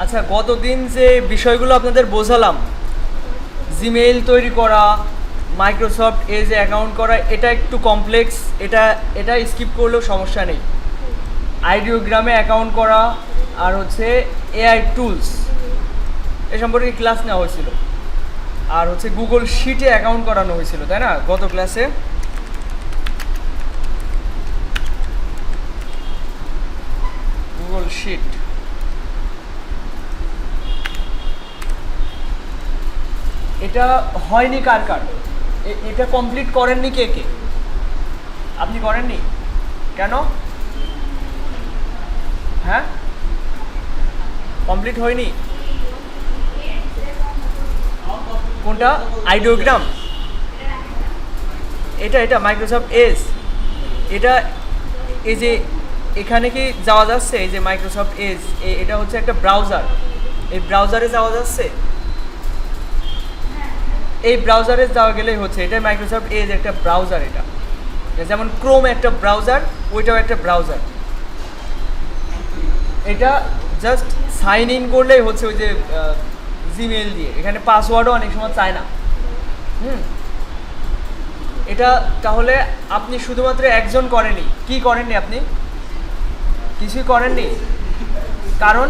আচ্ছা, গতদিন যে বিষয়গুলো আপনাদের বোঝালাম, জিমেইল তৈরি করা, মাইক্রোসফট এজে অ্যাকাউন্ট করা, এটা একটু কমপ্লেক্স। এটা স্কিপ করলেও সমস্যা নেই। আইডিওগ্রামে অ্যাকাউন্ট করা আর হচ্ছে এআই টুলস, এ সম্পর্কে ক্লাস নেওয়া হয়েছিল। আর হচ্ছে গুগল শিটে অ্যাকাউন্ট করানো হয়েছিল, তাই না, গত ক্লাসে? গুগল শিট এটা হয়নি কার কার? এটা কমপ্লিট করেননি কে কে? আপনি করেননি কেন? হ্যাঁ, কমপ্লিট হয়নি। কোনটা? আইডিওগ্রাম? এটা মাইক্রোসফট এজ। এটা এই যে এখানে কি যাওয়া যাচ্ছে? এই যে মাইক্রোসফট এজ, এটা হচ্ছে একটা ব্রাউজার। এই ব্রাউজারে যাওয়া যাচ্ছে? এই ব্রাউজারে যাওয়া গেলেই হচ্ছে, এটা মাইক্রোসফট এজ একটা ব্রাউজার। এটা যেমন ক্রোম একটা ব্রাউজার, ওইটাও একটা ব্রাউজার। এটা জাস্ট সাইন ইন করলেই হচ্ছে ওই যে জিমেল দিয়ে। এখানে পাসওয়ার্ডও অনেক সময় চায় না। এটা তাহলে আপনি শুধুমাত্র একজন করেনি। কি করেননি আপনি? কিছুই করেননি। কারণ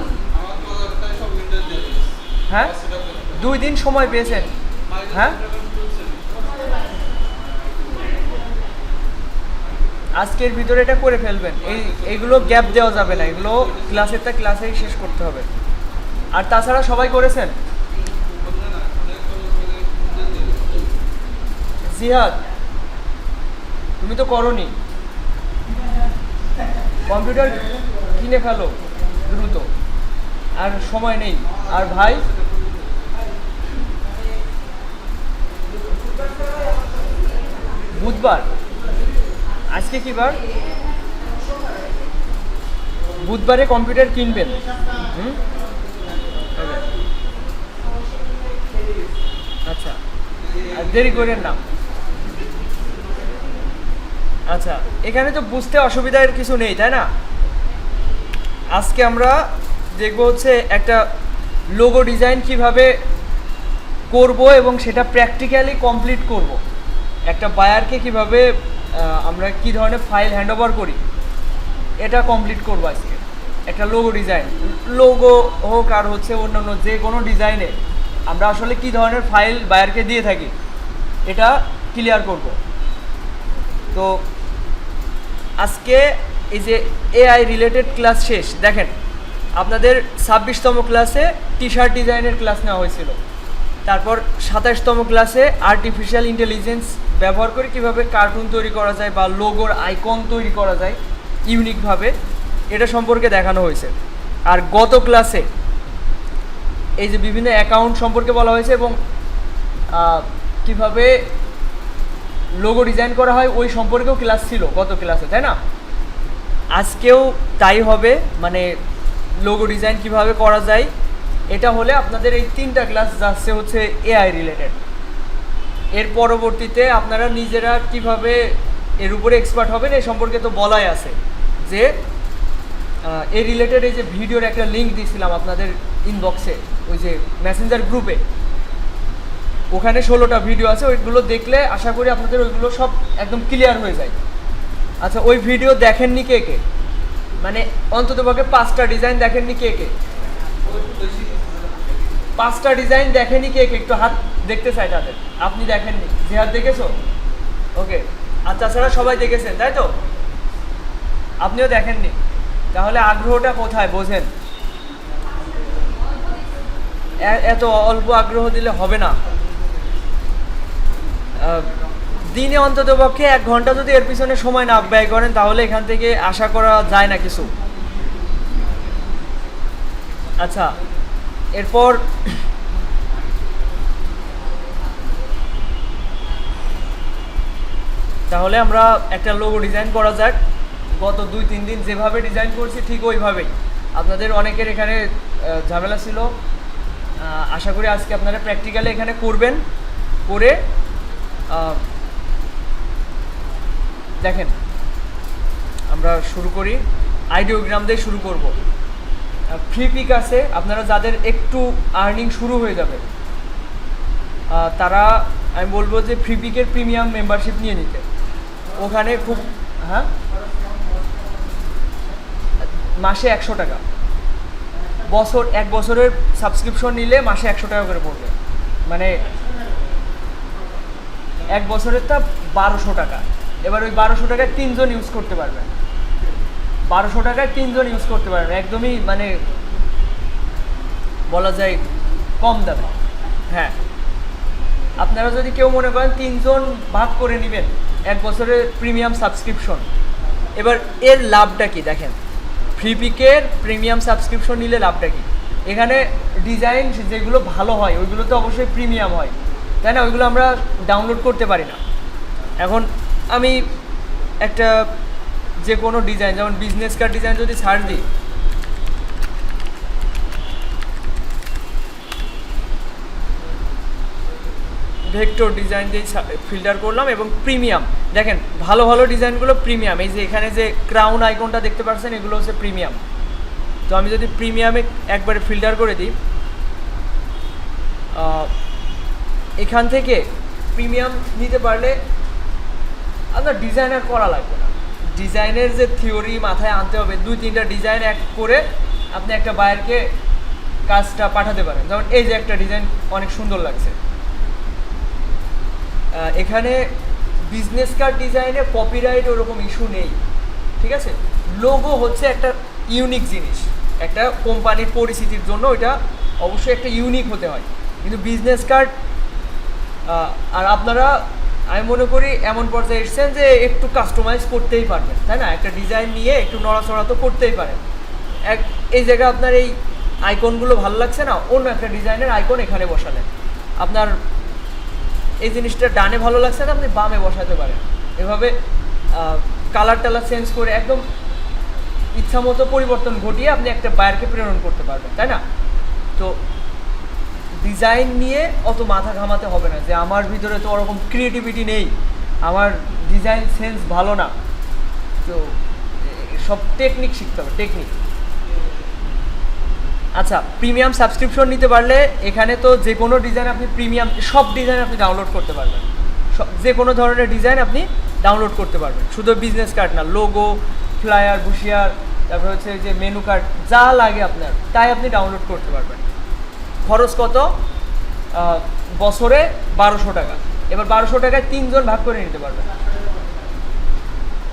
হ্যাঁ, 2 দিন সময় পেয়েছেন। হ্যাঁ, আজকের ভিতরে এটা করে ফেলবেন। এইগুলো গ্যাপ দেওয়া যাবে না, এগুলো ক্লাসেরটা ক্লাসেই শেষ করতে হবে। আর তাছাড়া সবাই করেছেন? জিহাদ, তুমি তো করোনি। কম্পিউটার কিনে ফেলো দ্রুত, আর সময় নেই। আর ভাই, বুধবার, আজকে কি বার? বুধবারে কম্পিউটার কিনবেন। আচ্ছা, আর দেরি করেন না। আচ্ছা, এখানে তো বুঝতে অসুবিধার কিছু নেই, তাই না? আজকে আমরা দেখব হচ্ছে একটা লোগো ডিজাইন কিভাবে করব এবং সেটা প্র্যাকটিক্যালি কমপ্লিট করব। একটা বায়ারকে কিভাবে আমরা কি ধরনের ফাইল হ্যান্ডওভার করি, এটা কমপ্লিট করব আজকে। একটা লোগো ডিজাইন, লোগো হোক আর হচ্ছে অন্যান্য যে কোনো ডিজাইনে আমরা আসলে কি ধরনের ফাইল বায়ারকে দিয়ে থাকি, এটা ক্লিয়ার করব। তো আজকে এই যে এআই রিলেটেড ক্লাস শেষ। দেখেন, আপনাদের 26তম ক্লাসে টি শার্ট ডিজাইনের ক্লাস নেওয়া হয়েছিল। তারপর 27তম ক্লাসে আর্টিফিশিয়াল ইন্টেলিজেন্স ব্যবহার করে কীভাবে কার্টুন তৈরি করা যায় বা লোগোর আইকন তৈরি করা যায় ইউনিকভাবে, এটা সম্পর্কে দেখানো হয়েছে। আর গত ক্লাসে এই যে বিভিন্ন অ্যাকাউন্ট সম্পর্কে বলা হয়েছে এবং কিভাবে লোগো ডিজাইন করা হয় ওই সম্পর্কেও ক্লাস ছিল গত ক্লাসে, তাই না? আজকেও তাই হবে, মানে লোগো ডিজাইন কিভাবে করা যায় এটা হলে আপনাদের এই 3টা ক্লাস যাচ্ছে হচ্ছে এআই রিলেটেড। এর পরবর্তীতে আপনারা নিজেরা কিভাবে এর উপরে এক্সপার্ট হবেন এই সম্পর্কে তো বলাই আছে যে এই রিলেটেড এই যে ভিডিওর একটা লিঙ্ক দিয়েছিলাম আপনাদের ইনবক্সে, ওই যে মেসেঞ্জার গ্রুপে, ওখানে 16টা ভিডিও আছে। ওইগুলো দেখলে আশা করি আপনাদের ওইগুলো সব একদম ক্লিয়ার হয়ে যায়। আচ্ছা, ওই ভিডিও দেখেননি কে কে? মানে অন্ততপক্ষে 5টা ডিজাইন দেখেননি কে কে? 5টা ডিজাইন দেখেনি কে কে? একটু হাত দেখতে চাই তাদের। আপনি দেখেননি? জিহাদ দেখেছো? ওকে। আর তাছাড়া সবাই দেখেছেন, তাই তো? আপনিও দেখেননি, তাহলে আগ্রহটা কোথায় বোঝেন? এত অল্প আগ্রহ দিলে হবে না। দিনে অন্তত পক্ষে 1 ঘন্টা যদি এর পিছনে সময় না ব্যয় করেন তাহলে এখান থেকে আশা করা যায় না কিছু। আচ্ছা, এরপর তাহলে আমরা একটা লোগো ডিজাইন করা যাক। গত 2-3 দিন যেভাবে ডিজাইন করছি ঠিক ওইভাবেই। আপনাদের অনেকের এখানে ঝামেলা ছিল, আশা করি আজকে আপনারা প্র্যাকটিক্যালি এখানে করবেন। করে দেখেন, আমরা শুরু করি। আইডিওগ্রাম দিয়ে শুরু করব। ফ্রি পিক আছে, আপনারা যাদের একটু আর্নিং শুরু হয়ে যাবে তারা আমি বলবো যে ফ্রি পিকের প্রিমিয়াম মেম্বারশিপ নিয়ে নিতে। ওখানে খুব হ্যাঁ মাসে 100 টাকা, এক বছরের সাবস্ক্রিপশন নিলে মাসে 100 টাকা করে পড়বে, মানে এক বছরেরটা 1200 টাকা। এবার ওই 1200 টাকায় 3 জন ইউজ করতে পারবেন, 1200 টাকায় 3 জন ইউজ করতে পারবেন, একদমই মানে বলা যায় কম দামে। হ্যাঁ, আপনারা যদি কেউ মনে করেন 3 জন ভাগ করে নেবেন এক বছরের প্রিমিয়াম সাবস্ক্রিপশন, এবার এর লাভটা কি দেখেন, ফ্রি পিকের প্রিমিয়াম সাবস্ক্রিপশন নিলে লাভটা কি, এখানে ডিজাইন যেগুলো ভালো হয় ওইগুলো তো অবশ্যই প্রিমিয়াম হয়, তাই না? ওইগুলো আমরা ডাউনলোড করতে পারি না। এখন আমি একটা যে কোনো ডিজাইন, যেমন বিজনেস কার্ড ডিজাইন যদি ছাড় দিই, ভেক্টর ডিজাইন দিয়ে ফিল্টার করলাম এবং প্রিমিয়াম, দেখেন ভালো ভালো ডিজাইনগুলো প্রিমিয়াম। এই যে এখানে যে ক্রাউন আইকনটা দেখতে পাচ্ছেন এগুলো হচ্ছে প্রিমিয়াম। তো আমি যদি প্রিমিয়ামে একবারে ফিল্টার করে দিই, এখান থেকে প্রিমিয়াম নিতে পারলে আপনার ডিজাইনার করা লাগবে না, ডিজাইনের যে থিওরি মাথায় আনতে হবে, 2-3টা ডিজাইন এক করে আপনি একটা বায়ারকে কাজটা পাঠাতে পারেন। যেমন এই যে একটা ডিজাইন অনেক সুন্দর লাগছে, এখানে বিজনেস কার্ড ডিজাইনে কপিরাইট ওরকম ইস্যু নেই, ঠিক আছে? লোগো হচ্ছে একটা ইউনিক জিনিস, একটা কোম্পানির পরিচিতির জন্য এটা অবশ্যই একটা ইউনিক হতে হয়, কিন্তু বিজনেস কার্ড আর আপনারা আমি মনে করি এমন পর্যায়ে এসেছেন যে একটু কাস্টমাইজ করতেই পারবেন, তাই না? একটা ডিজাইন নিয়ে একটু নড়াচড়া তো করতেই পারেন। এই জায়গায় আপনার এই আইকনগুলো ভালো লাগছে না, অন্য একটা ডিজাইনের আইকন এখানে বসালেন, আপনার এই জিনিসটা ডানে ভালো লাগছে না, আপনি বামে বসাতে পারেন। এভাবে কালার টালার চেঞ্জ করে একদম ইচ্ছা মতো পরিবর্তন ঘটিয়ে আপনি একটা বায়ারকে প্রেরণ করতে পারবেন, তাই না? তো ডিজাইন নিয়ে অত মাথা ঘামাতে হবে না যে আমার ভিতরে তো ওরকম ক্রিয়েটিভিটি নেই, আমার ডিজাইন সেন্স ভালো না। তো সব টেকনিক শিখতে হবে, টেকনিক। আচ্ছা, প্রিমিয়াম সাবস্ক্রিপশন নিতে পারলে এখানে তো যে কোনো ডিজাইন আপনি প্রিমিয়াম, সব ডিজাইন আপনি ডাউনলোড করতে পারবেন, যে কোনো ধরনের ডিজাইন আপনি ডাউনলোড করতে পারবেন, শুধু বিজনেস কার্ড না, লোগো, ফ্লায়ার, বুশিয়ার, তারপর হচ্ছে যে মেনু কার্ড, যা লাগে আপনার তাই আপনি ডাউনলোড করতে পারবেন। খরচ কত? বছরে 1200 টাকা। এবার 1200 টাকায় 3 জন ভাগ করে নিতে পারবেন,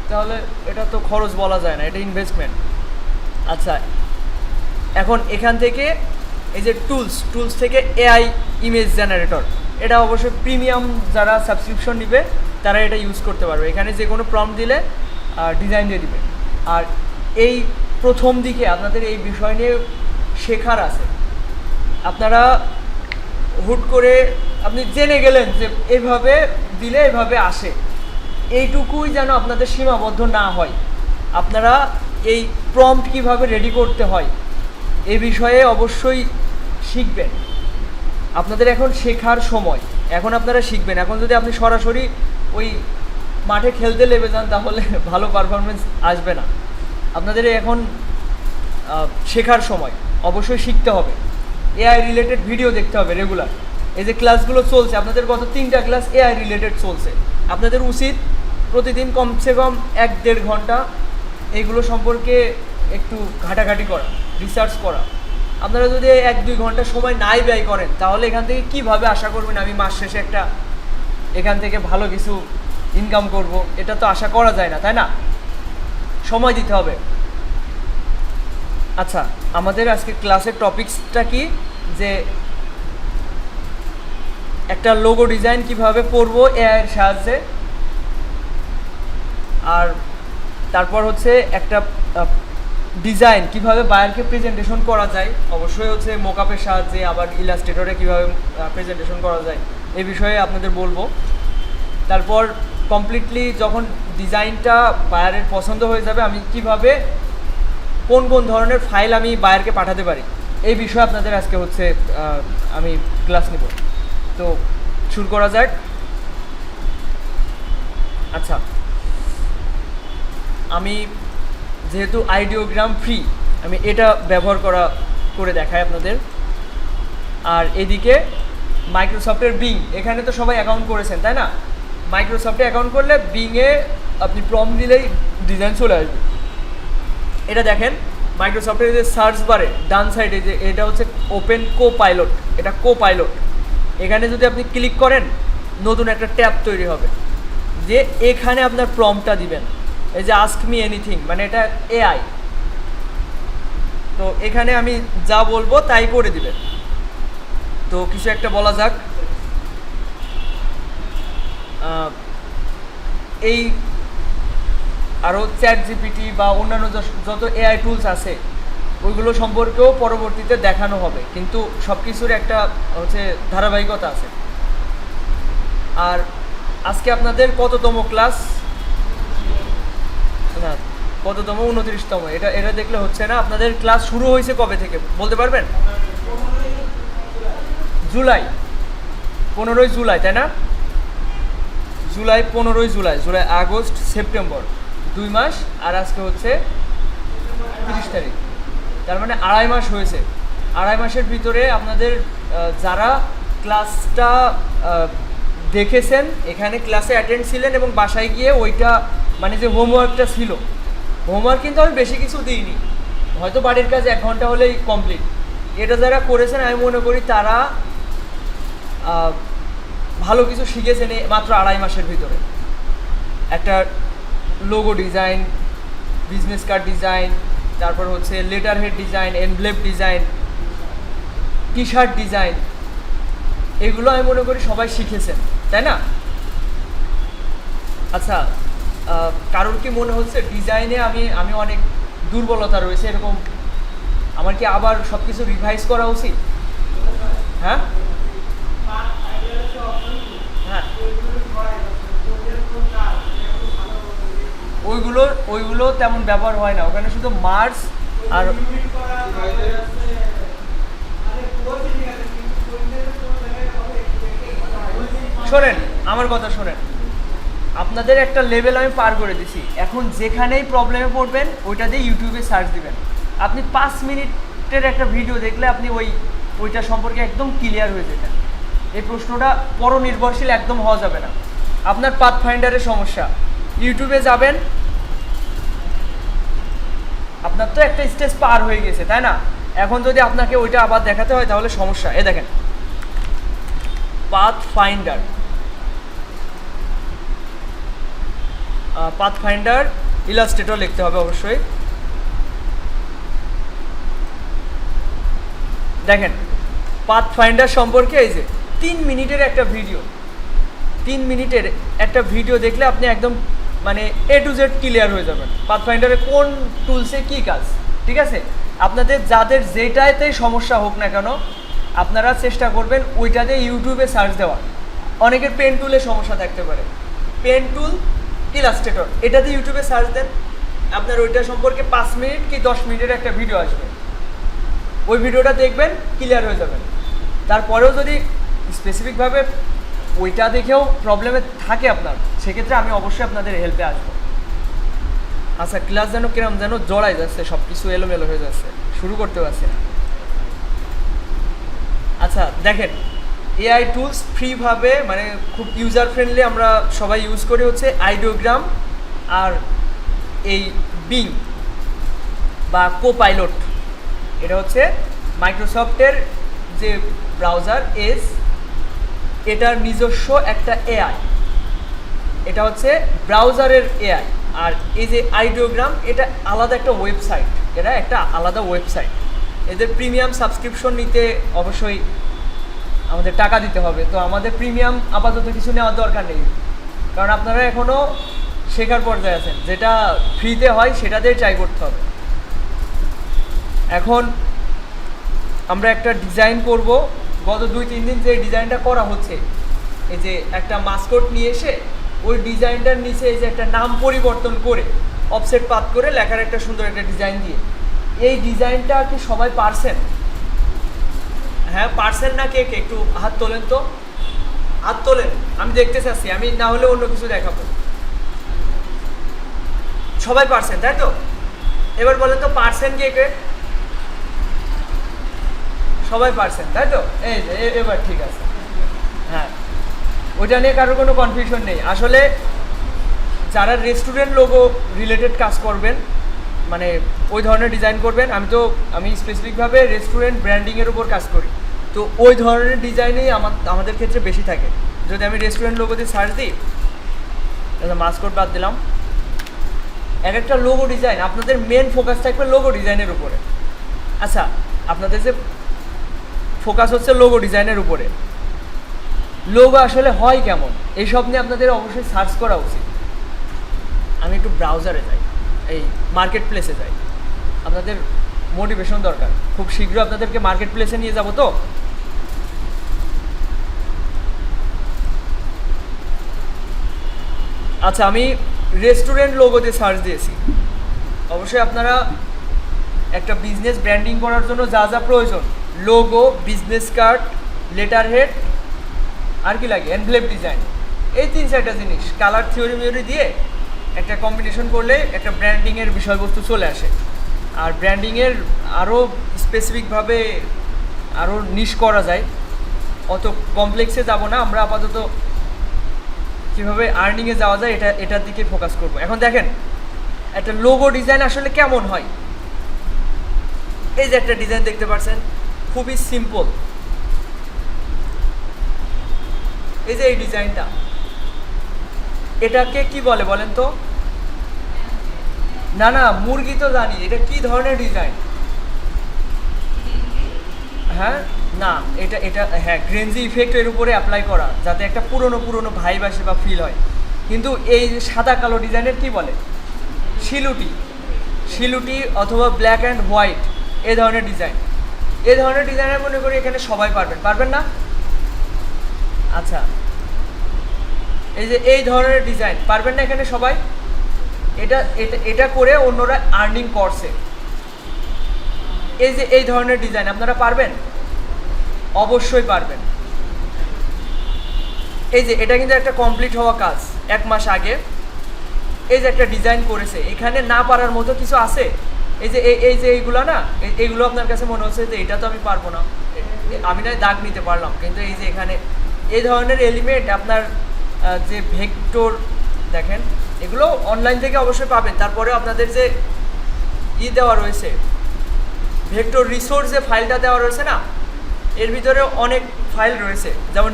তাহলে এটা তো খরচ বলা যায় না, এটা ইনভেস্টমেন্ট। আচ্ছা, এখন এখান থেকে এই যে টুলস থেকে এআই ইমেজ জেনারেটর, এটা অবশ্যই প্রিমিয়াম যারা সাবস্ক্রিপশন নেবে তারা এটা ইউজ করতে পারবে। এখানে যে কোনো প্রম্পট দিলে ডিজাইন দিয়ে দিবে। আর এই প্রথম দিকে আপনাদের এই বিষয় নিয়ে শেখার আছে, আপনারা হুট করে আপনি জেনে গেলেন যে এভাবে দিলে এভাবে আসে, এইটুকুই যেন আপনাদের সীমাবদ্ধ না হয়। আপনারা এই প্রম্পট কীভাবে রেডি করতে হয় এই বিষয়ে অবশ্যই শিখবেন। আপনাদের এখন শেখার সময়, এখন আপনারা শিখবেন। এখন যদি আপনি সরাসরি ওই মাঠে খেলতে নেমে যান তাহলে ভালো পারফরমেন্স আসবে না। আপনাদের এখন শেখার সময়, অবশ্যই শিখতে হবে। এআই রিলেটেড ভিডিও দেখতে হবে রেগুলার। এই যে ক্লাসগুলো চলছে, আপনাদের গত 3টা ক্লাস এআই রিলেটেড চলছে, আপনাদের উচিত প্রতিদিন কমসে কম 1-1.5 ঘন্টা এইগুলো সম্পর্কে একটু ঘাটাঘাটি করা, রিসার্চ করা। আপনারা যদি 1-2 ঘন্টা সময় নাই ব্যয় করেন তাহলে এখান থেকে কীভাবে আশা করবেন আমি মাস শেষে একটা এখান থেকে ভালো কিছু ইনকাম করব? এটা তো আশা করা যায় না, তাই না? সময় দিতে হবে। আচ্ছা, আমাদের আজকে ক্লাসের টপিকসটা কি, যে একটা লোগো ডিজাইন কিভাবে করব এআই এর সাহায্যে, আর তারপর হচ্ছে একটা ডিজাইন কিভাবে বায়ারকে প্রেজেন্টেশন করা যায়, অবশ্যই হচ্ছে মোকআপের সাহায্যে, আবার ইলাস্ট্রেটরে কিভাবে প্রেজেন্টেশন করা যায় এই বিষয়ে আপনাদের বলবো। তারপর কমপ্লিটলি যখন ডিজাইনটা বায়ারের পছন্দ হয়ে যাবে, আমি কিভাবে কোন কোন ধরনের ফাইল আমি বায়ারকে পাঠাতে পারি এই বিষয়ে আপনাদের আজকে হচ্ছে আমি ক্লাস নেব। তো শুরু করা যাক। আচ্ছা, আমি যেহেতু আইডিওগ্রাম ফ্রি, আমি এটা ব্যবহার করে দেখাই আপনাদের। আর এদিকে মাইক্রোসফটের বিং, এখানে তো সবাই অ্যাকাউন্ট করেছেন তাই না? মাইক্রোসফটে অ্যাকাউন্ট করলে বিংয়ে আপনি প্রম্পট দিলেই ডিজাইন চলে আসবে। এটা দেখেন মাইক্রোসফটের যে সার্চ বারে ডান সাইডে যে এটা হচ্ছে ওপেন কো-পাইলট, এটা কো-পাইলট। এখানে যদি আপনি ক্লিক করেন নতুন একটা ট্যাব তৈরি হবে, যে এখানে আপনার প্রম্পটটা দিবেন। এই যে আস্ক মি এনিথিং, মানে এটা এআই। তো এখানে আমি যা বলবো তাই করে দিবেন। তো কিছু একটা বলা যাক। এই আরও চ্যাট জিপিটি বা অন্যান্য যত এআই টুলস আছে ওইগুলো সম্পর্কেও পরবর্তীতে দেখানো হবে, কিন্তু সব কিছুর একটা হচ্ছে ধারাবাহিকতা আছে। আর আজকে আপনাদের কততম ক্লাস? না, কততম? 29তম। এটা দেখলে হচ্ছে না। আপনাদের ক্লাস শুরু হয়েছে কবে থেকে বলতে পারবেন? জুলাই, 15ই জুলাই তাই না? জুলাই, 15ই জুলাই, জুলাই, আগস্ট, সেপ্টেম্বর, 2 মাস। আর আজকে হচ্ছে 30 তারিখ, তার মানে 2.5 মাস হয়েছে। 2.5 মাসের ভিতরে আপনাদের যারা ক্লাসটা দেখেছেন, এখানে ক্লাসে অ্যাটেন্ড ছিলেন এবং বাসায় গিয়ে ওইটা মানে যে হোমওয়ার্কটা ছিল, হোমওয়ার্ক কিন্তু আমি বেশি কিছু দিইনি, হয়তো বাড়ির কাজ 1 ঘন্টা হলেই কমপ্লিট। এটা যারা করেছেন আমি মনে করি তারা ভালো কিছু শিখেছেন মাত্র 2.5 মাসের ভিতরে। একটা logo design, business card design, তারপর হচ্ছে letter head design, envelope design, T shirt design, এগুলো আমি মনে করি সবাই শিখেছেন তাই না? আচ্ছা, কারোর কি মনে হচ্ছে ডিজাইনে আমি অনেক দুর্বলতা রয়েছে এরকম? আমার কি আবার সব কিছু রিভাইজ করা উচিত? হ্যাঁ হ্যাঁ, ওইগুলো তেমন ব্যবহার হয় না ওখানে, শুধু মার্স আর শোনেন আমার কথা শোনেন, আপনাদের একটা লেভেল আমি পার করে দিছি। এখন যেখানেই প্রবলেমে পড়বেন ওইটা দিয়ে ইউটিউবে সার্চ দিবেন। আপনি 5 মিনিটের একটা ভিডিও দেখলে আপনি ওইটা সম্পর্কে একদম ক্লিয়ার হয়ে যেতেন। এই প্রশ্নটা পরনির্ভরশীল একদম হওয়া যাবে না। আপনার পাথ ফাইন্ডারের সমস্যা, ইউটিউবে যাবেন, আপনার তো একটা স্টেজ পার হয়ে গেছে তাই না? এখন যদি আপনাকে ওইটা আবার দেখাতে হয় তাহলে সমস্যা। এ দেখেন path finder, path finder Illustrator লিখতে হবে অবশ্যই। দেখেন পাথ ফাইন্ডার সম্পর্কে এই যে 3 মিনিটের একটা ভিডিও, 3 মিনিটের একটা ভিডিও দেখলে আপনি একদম মানে A to Z ক্লিয়ার হয়ে যাবেন পাথ ফাইন্ডারে কোন টুলসে কী কাজ। ঠিক আছে, আপনাদের যাদের যেটাতেই সমস্যা হোক না কেন আপনারা চেষ্টা করবেন ওইটাতে ইউটিউবে সার্চ দেওয়া। অনেকের পেন টুলে সমস্যা থাকতে পারে, পেন টুল ইলাস্ট্রেটর, এটাতে ইউটিউবে সার্চ দেন, আপনার ওইটা সম্পর্কে 5 মিনিট কি 10 মিনিটের একটা ভিডিও আসবে, ওই ভিডিওটা দেখবেন ক্লিয়ার হয়ে যাবেন। তারপরেও যদি স্পেসিফিকভাবে ওইটা দেখেও প্রবলেমে থাকে আপনার, সেক্ষেত্রে আমি অবশ্যই আপনাদের হেল্পে আসবো। আচ্ছা, ক্লাস যেন কিরম যেন জড়াই যাচ্ছে, সব কিছু এলোমেলো হয়ে যাচ্ছে, শুরু করতে পারছি না। আচ্ছা দেখেন, এআই টুলস ফ্রিভাবে মানে খুব ইউজার ফ্রেন্ডলি আমরা সবাই ইউজ করি হচ্ছে আইডিওগ্রাম আর এই বিং বা কো-পাইলট। এটা হচ্ছে মাইক্রোসফটের যে ব্রাউজার এজ, এটার নিজস্ব একটা এআই, এটা হচ্ছে ব্রাউজারের এআই। আর এই যে আইডিওগ্রাম, এটা আলাদা একটা ওয়েবসাইট, এটা একটা আলাদা ওয়েবসাইট। এদের প্রিমিয়াম সাবস্ক্রিপশন নিতে অবশ্যই আমাদের টাকা দিতে হবে। তো আমাদের প্রিমিয়াম আপাতত কিছু নেওয়ার দরকার নেই, কারণ আপনারা এখনও শেখার পর্যায়ে আছেন, যেটা ফ্রিতে হয় সেটাতেই ট্রাই করতে হবে। এখন আমরা একটা ডিজাইন করব। গত 2-3 দিন যে ডিজাইনটা করা হচ্ছে, এই যে একটা মাস্কট নিয়ে এসে ওই ডিজাইনটার নিচে এই যে একটা নাম পরিবর্তন করে অফসেট পাত করে লেখার একটা সুন্দর একটা ডিজাইন দিয়ে, এই ডিজাইনটা কি সবাই পারছেন? হ্যাঁ পারছেন না? কে কে একটু হাত তোলেন তো, হাত তোলেন, আমি দেখতে চাচ্ছি, আমি না হলে অন্য কিছু দেখাবো। সবাই পারছেন তাই তো? এবার বলেন তো পারছেন কে কে? সবাই পারছেন তাই তো? এই যে এবার ঠিক আছে। হ্যাঁ, ওইটা নিয়ে কারোর কোনো কনফিউশন নেই। আসলে যারা রেস্টুরেন্ট লোগো রিলেটেড কাজ করবেন, মানে ওই ধরনের ডিজাইন করবেন, আমি স্পেসিফিকভাবে রেস্টুরেন্ট ব্র্যান্ডিংয়ের উপর কাজ করি, তো ওই ধরনের ডিজাইনেই আমাদের ক্ষেত্রে বেশি থাকে। যদি আমি রেস্টুরেন্ট লোগো দিয়ে সার্চ দিই, মাস্কট বাদ দিলাম, এক একটা লোগো ডিজাইন আপনাদের মেন ফোকাস থাকবে লোগো ডিজাইনের উপরে। আচ্ছা, আপনাদের যে ফোকাস হচ্ছে লোগো ডিজাইনের উপরে, লোগো আসলে হয় কেমন এইসব নিয়ে আপনাদের অবশ্যই সার্চ করা উচিত। আমি একটু ব্রাউজারে যাই, এই মার্কেট প্লেসে যাই, আপনাদের মোটিভেশন দরকার। খুব শীঘ্র আপনাদেরকে মার্কেট প্লেসে নিয়ে যাব। তো আচ্ছা, আমি রেস্টুরেন্ট লোগোতে সার্চ দিয়েছি। অবশ্যই আপনারা একটা বিজনেস ব্র্যান্ডিং করার জন্য যা যা প্রয়োজন, logo, business card, letterhead, আর কি লাগে, এনভেলপ ডিজাইন, এই 3-4টা জিনিস কালার থিওরি দিয়ে একটা কম্বিনেশন করলে একটা ব্র্যান্ডিংয়ের বিষয়বস্তু চলে আসে। আর ব্র্যান্ডিংয়ের আরও স্পেসিফিকভাবে আরও নিশ করা যায়, অত কমপ্লেক্সে যাব না আমরা। আপাতত কীভাবে আর্নিংয়ে যাওয়া যায় এটার দিকে ফোকাস করব। এখন দেখেন একটা লোগো ডিজাইন আসলে কেমন হয়। এই যে একটা ডিজাইন দেখতে পাচ্ছেন, খুবই সিম্পল। এই যে এই ডিজাইনটা, এটাকে কি বলে বলেন তো? না, মুরগি তো জানি, এটা কি ধরনের ডিজাইন? হ্যাঁ, না, এটা হ্যাঁ, গ্রেনজি ইফেক্ট এর উপরে অ্যাপ্লাই করা, যাতে একটা পুরনো ভাইব আসে বা ফিল হয়। কিন্তু এই সাদা কালো ডিজাইনের কি বলে? শিলুটি অথবা ব্ল্যাক অ্যান্ড হোয়াইট, এই ধরনের ডিজাইন। এই ধরনের ডিজাইনের মনে করি এখানে সবাই পারবেন না? আচ্ছা, এই যে এই ধরনের ডিজাইন পারবেন না এখানে সবাই? এটা করে অন্যরা আর্নিং করছে। এই যে এই ধরনের ডিজাইন আপনারা পারবেন? অবশ্যই পারবেন। এই যে এটা কিন্তু একটা কমপ্লিট হওয়া কাজ 1 মাস আগে। এই যে একটা ডিজাইন করেছে, এখানে না পারার মতো কিছু আছে? এই যে এইগুলো না, এইগুলো আপনার কাছে মনে হচ্ছে যে এটা তো আমি পারবো না, আমি নয় দাগ নিতে পারলাম, কিন্তু এই যে এখানে এই ধরনের এলিমেন্ট আপনার যে ভেক্টর দেখেন, এগুলো অনলাইন থেকে অবশ্যই পাবেন। তারপরে আপনাদের যে দেওয়া রয়েছে, ভেক্টর রিসোর্স যে ফাইলটা দেওয়া রয়েছে না, এর ভিতরে অনেক ফাইল রয়েছে। যেমন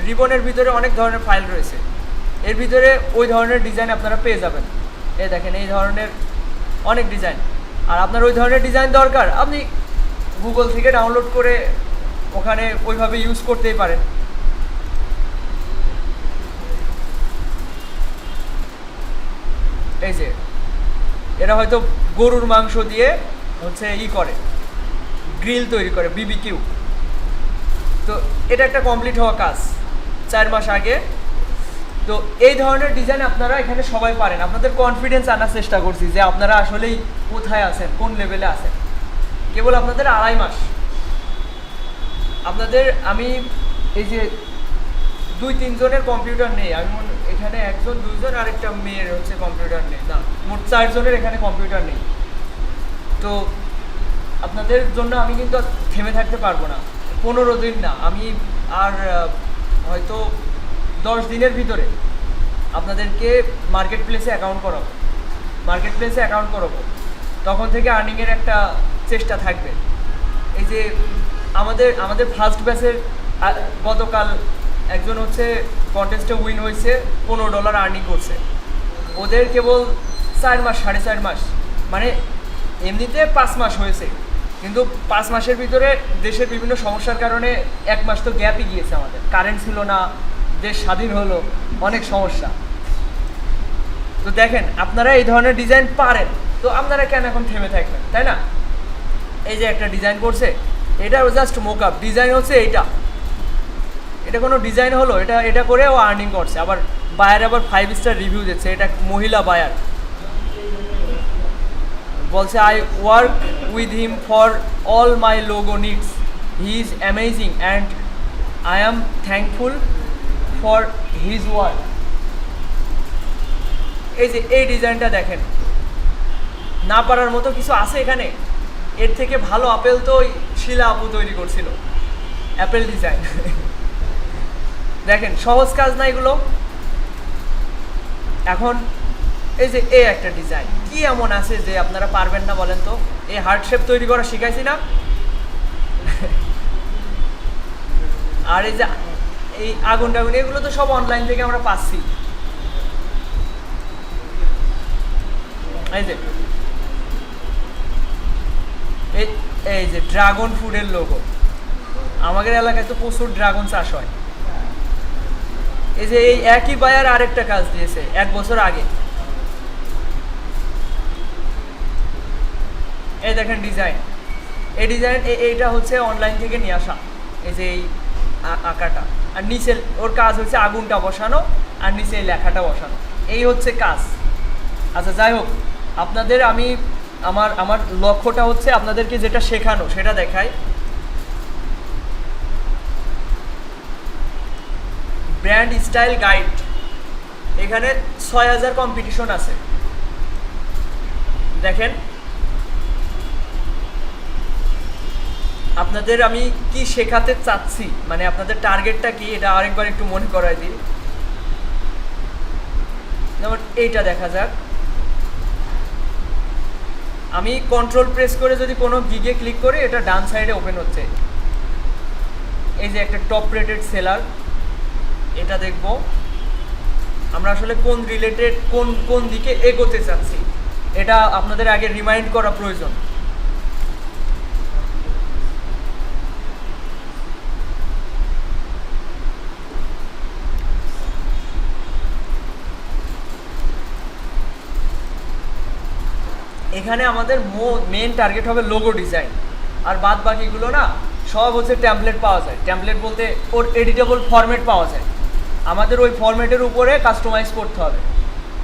রিবনের ভিতরে অনেক ধরনের ফাইল রয়েছে, এর ভিতরে ওই ধরনের ডিজাইন আপনারা পেয়ে যাবেন। এই দেখেন এই ধরনের অনেক ডিজাইন। আর আপনার ওই ধরনের ডিজাইন দরকার, আপনি গুগল থেকে ডাউনলোড করে ওখানে ওইভাবে ইউজ করতেই পারেন। এই যে এরা হয়তো গরুর মাংস দিয়ে হচ্ছে করে, গ্রিল তৈরি করে, বিবিকিউ। তো এটা একটা কমপ্লিট হওয়া কাজ 4 মাস আগে। তো এই ধরনের ডিজাইন আপনারা এখানে সবাই পারেন। আপনাদের কনফিডেন্স আনার চেষ্টা করছি যে আপনারা আসলেই কোথায় আছেন, কোন লেভেলে আছেন। কেবল আপনাদের 2.5 মাস। আমি এই যে 2-3 জনের কম্পিউটার নেই, আমি এখানে 1-2 আর একটা মেয়ের হচ্ছে কম্পিউটার নেই, না মোট 4 জনের এখানে কম্পিউটার নেই। তো আপনাদের জন্য আমি কিন্তু থেমে থাকতে পারবো না। 15 দিন না, আমি আর হয়তো 10 দিনের ভিতরে আপনাদেরকে মার্কেট প্লেসে অ্যাকাউন্ট করাবো। তখন থেকে আর্নিংয়ের একটা চেষ্টা থাকবে। এই যে আমাদের ফার্স্ট ব্যাচের গতকাল একজন হচ্ছে কন্টেস্টে উইন হয়েছে, $15 আর্নিং করছে। ওদের কেবল 4 মাস 4.5 মাস, মানে এমনিতে 5 মাস হয়েছে, কিন্তু 5 মাসের ভিতরে দেশের বিভিন্ন সমস্যার কারণে 1 মাস তো গ্যাপই গিয়েছে। আমাদের কারেন্ট ছিল না, দেশ স্বাধীন হলো, অনেক সমস্যা। তো দেখেন আপনারা এই ধরনের ডিজাইন পারেন, তো আপনারা কেন এখন থেমে থাকবেন, তাই না? এই যে একটা ডিজাইন করছে, এটা জাস্ট মোকআপ ডিজাইন হচ্ছে। এটা কোনো ডিজাইন হলো? এটা করে ও আর্নিং করছে। আবার বায়ার 5 স্টার রিভিউ দিচ্ছে। এটা মহিলা বায়ার বলছে, I work with him for all my logo needs, he is amazing and I am thankful for his work. এই যে এই ডিজাইনটা দেখেন, না পারার মতো কিছু আছে এখানে? এর থেকে ভালো আপেল তো শিলা আপু তৈরি করছিল, অ্যাপেল ডিজাইন। দেখেন সহজ কাজ না এগুলো। এখন এই যে এ একটা ডিজাইন, কি এমন আছে যে আপনারা পারবেন না বলেন তো? এই হার্ট শেপ তৈরি করা শিখাইছি না? আর এই যে এই আগুন টাগুন, এগুলো তো সব অনলাইন থেকে আমরা পাচ্ছি। এই যে এই যে ড্রাগন ফুডের লোগো, আমাদের এলাকায় তো প্রচুর ড্রাগন চাষ হয়। এই যে এই একই বায়ার আরেকটা কাজ দিয়েছে 1 বছর আগে, এই দেখেন ডিজাইন। এই ডিজাইন এইটা হচ্ছে অনলাইন থেকে নিয়ে আসা। এই যে এই আঁকাটা, আর নিচে ওর কাজ হচ্ছে আগুনটা বসানো আর নিচে এই লেখাটা বসানো, এই হচ্ছে কাজ। আচ্ছা যাই হোক, আপনাদের আমি আমার লক্ষ্যটা হচ্ছে আপনাদেরকে যেটা শেখানো সেটা দেখাই। ব্র্যান্ড স্টাইল গাইড, এখানে 6000 কম্পিটিশন আছে। দেখেন আপনাদের আমি কি শেখাতে চাচ্ছি, মানে আপনাদের টার্গেটটা কি, এটা আরেকবার একটু মনে করাই দিই। যেমন এইটা দেখা যাক, আমি কন্ট্রোল প্রেস করে যদি কোনো গিগে ক্লিক করি, এটা ডান সাইডে ওপেন হচ্ছে। এই যে একটা টপ রেটেড সেলার, এটা দেখব আমরা আসলে কোন রিলেটেড কোন দিকে এগোতে চাচ্ছি, এটা আপনাদের আগে রিমাইন্ড করা প্রয়োজন। এখানে আমাদের মেন টার্গেট হবে লোগো ডিজাইন, আর বাদ বাকিগুলো না সব হচ্ছে ট্যাম্পলেট পাওয়া যায়। ট্যাম্পলেট বলতে ওর এডিটেবল ফরম্যাট পাওয়া যায়, আমাদের ওই ফরম্যাটের উপরে কাস্টমাইজ করতে হবে।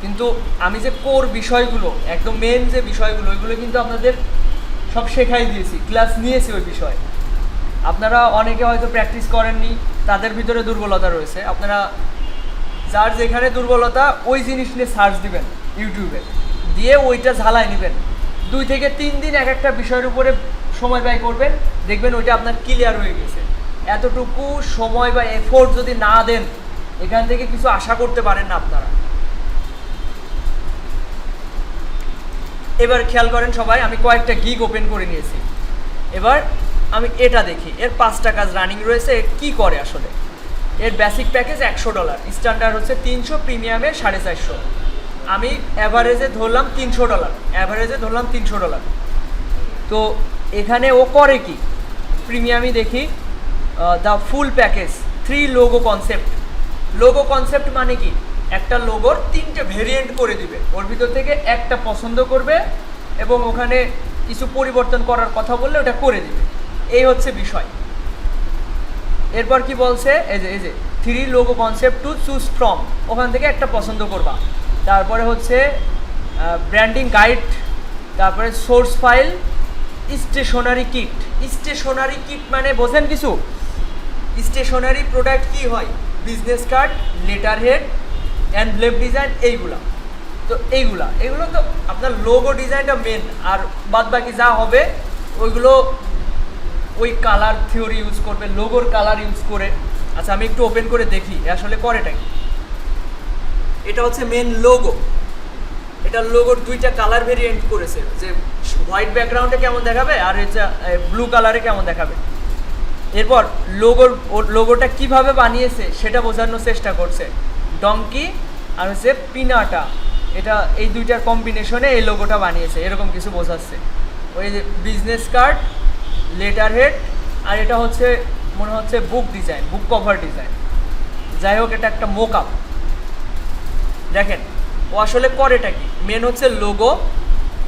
কিন্তু আমি যে কোর বিষয়গুলো, একদম মেন যে বিষয়গুলো, ওইগুলো কিন্তু আপনাদের সব শেখাই দিয়েছি, ক্লাস নিয়েছি ওই বিষয়ে। আপনারা অনেকে হয়তো প্র্যাকটিস করেননি, তাদের ভিতরে দুর্বলতা রয়েছে। আপনারা যার যেখানে দুর্বলতা ওই জিনিস নিয়ে সার্চ দিবেন ইউটিউবে, দিয়ে ওইটা ঝালাই নেবেন। 2 থেকে 3 দিন এক একটা বিষয়ের উপরে সময় ব্যয় করবেন, দেখবেন ওইটা আপনার ক্লিয়ার হয়ে গেছে। এতটুকু সময় বা এফোর্ট যদি না দেন, এখান থেকে কিছু আশা করতে পারেন না আপনারা। এবার খেয়াল করেন সবাই, আমি কয়েকটা গিগ ওপেন করে নিয়েছি। এবার আমি এটা দেখি, এর 5টা কাজ রানিং রয়েছে। কি করে আসলে? এর বেসিক প্যাকেজ $100, স্ট্যান্ডার্ড হচ্ছে 300, প্রিমিয়ামে $450। আমি অ্যাভারেজে ধরলাম $300। তো এখানে ও করে কি, প্রিমিয়ামই দেখি, the full package 3 logo concept. Logo concept মানে কি, একটা লোগোর 3টে ভেরিয়েন্ট করে দিবে, ওর ভিতর থেকে একটা পছন্দ করবে এবং ওখানে কিছু পরিবর্তন করার কথা বললে ওটা করে দিবে। এই হচ্ছে বিষয়। এরপর কি বলছে, এই যে 3 logo concept to choose from, ওখান থেকে একটা পছন্দ করবা। তারপরে হচ্ছে ব্র্যান্ডিং গাইড, তারপরে source file, stationery kit. Stationery kit মানে বোঝেন কিছু? স্টেশনারি প্রোডাক্ট কি হয়, business card, letterhead, envelope design, এইগুলা। তো এইগুলো তো আপনার লোগো ডিজাইনটা মেন, আর বাদ বাকি যা হবে ওইগুলো ওই কালার থিওরি ইউজ করবে, লোগোর কালার ইউজ করে। আচ্ছা আমি একটু ওপেন করে দেখি আসলে করেটা কি। এটা হচ্ছে মেন লোগো, এটা লোগোর 2টা কালার ভেরিয়েন্ট করেছে, যে হোয়াইট ব্যাকগ্রাউন্ডে কেমন দেখাবে আর এটা ব্লু কালারে কেমন দেখাবে। এরপর লোগোটা কিভাবে বানিয়েছে সেটা বোঝানোর চেষ্টা করছে। ডঙ্কি আর হচ্ছে পিনাটা, এটা এই 2টার কম্বিনেশনে এই লোগোটা বানিয়েছে, এরকম কিছু বোঝাচ্ছে। ওই যে বিজনেস কার্ড, লেটার হেড, আর এটা হচ্ছে মনে হচ্ছে বুক ডিজাইন, বুক কভার ডিজাইন। যাই হোক, এটা একটা মোক আপ। দেখেন ও আসলে করেটা কি, মেন হচ্ছে লোগো,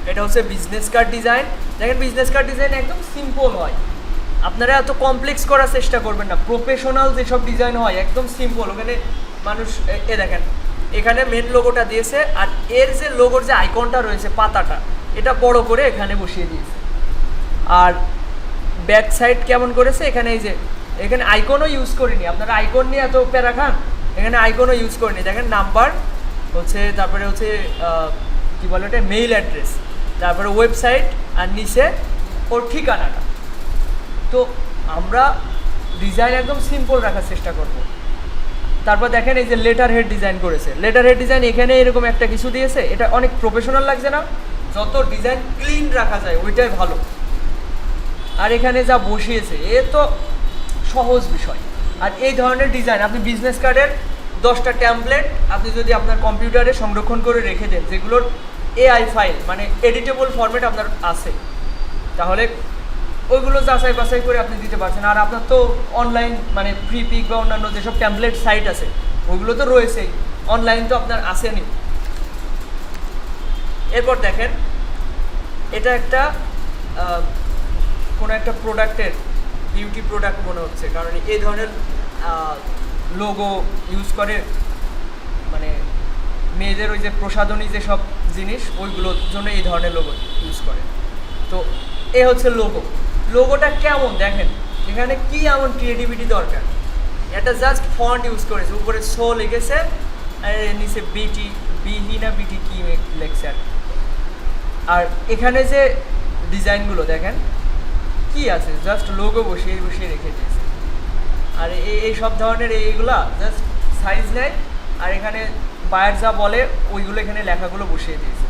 এটা হচ্ছে বিজনেস কার্ড ডিজাইন। দেখেন বিজনেস কার্ড ডিজাইন একদম সিম্পল হয়, আপনারা এত কমপ্লেক্স করার চেষ্টা করবেন না। প্রফেশনাল যেসব ডিজাইন হয় একদম সিম্পল, ওখানে মানুষ দেখেন এখানে মেন লোগোটা দিয়েছে, আর এর যে লোগোর যে আইকনটা রয়েছে পাতাটা, এটা বড় করে এখানে বসিয়ে দিয়েছে। আর ব্যাক সাইড কেমন করেছে, এখানে এই যে এখানে আইকনও ইউজ করিনি। আপনারা আইকন নিয়ে এত প্যারা খান, এখানে আইকনও ইউজ করিনি। দেখেন নাম্বার হচ্ছে, তারপরে হচ্ছে কী বলে ওটা, মেইল অ্যাড্রেস, তারপরে ওয়েবসাইট, আর নিচে ওর ঠিকানাটা। তো আমরা ডিজাইন একদম সিম্পল রাখার চেষ্টা করব। তারপর দেখেন এই যে লেটার হেড ডিজাইন করেছে, লেটার হেড ডিজাইন এখানে এরকম একটা কিছু দিয়েছে, এটা অনেক প্রফেশনাল লাগছে না? যত ডিজাইন ক্লিন রাখা যায় ওইটাই ভালো। আর এখানে যা বসিয়েছে এ তো সহজ বিষয়। আর এই ধরনের ডিজাইন আপনি বিজনেস কার্ডের 10টা ট্যাম্পলেট আপনি যদি আপনার কম্পিউটারে সংরক্ষণ করে রেখে দেন, যেগুলোর এআই ফাইল মানে এডিটেবল ফরম্যাট আপনার আছে, তাহলে ওইগুলো যাচাই বাছাই করে আপনি দিতে পারছেন। আর আপনার তো অনলাইন মানে ফ্রি পিক বা অন্যান্য যেসব ট্যাম্পলেট সাইট আছে ওইগুলো তো রয়েছেই, অনলাইন তো আপনার আসেনি। এরপর দেখেন এটা একটা কোনো একটা প্রোডাক্টের বিউটি প্রোডাক্ট মনে হচ্ছে, কারণ এই ধরনের লোগো ইউজ করে মানে মেয়েদের ওই যে প্রসাধনী যেসব জিনিস ওইগুলোর জন্য এই ধরনের লোগো ইউজ করে। তো এ হচ্ছে লোগো। লোগোটা কেমন দেখেন, এখানে কি এমন ক্রিয়েটিভিটি দরকার, এটা জাস্ট ফন্ট ইউজ করেছে, উপরে সো লিখেছে আর নিচে বিটি বিহি না বিটি কি লেখছে। আর এখানে যে ডিজাইনগুলো দেখেন কি আছে, জাস্ট লোগো বসিয়ে বসিয়ে রেখে দিয়েছে। আর এই সব ধরনের এইগুলা জাস্ট সাইজ নেয় আর এখানে বায়ার যা বলে ওইগুলো এখানে লেখাগুলো বসিয়ে দিয়েছে।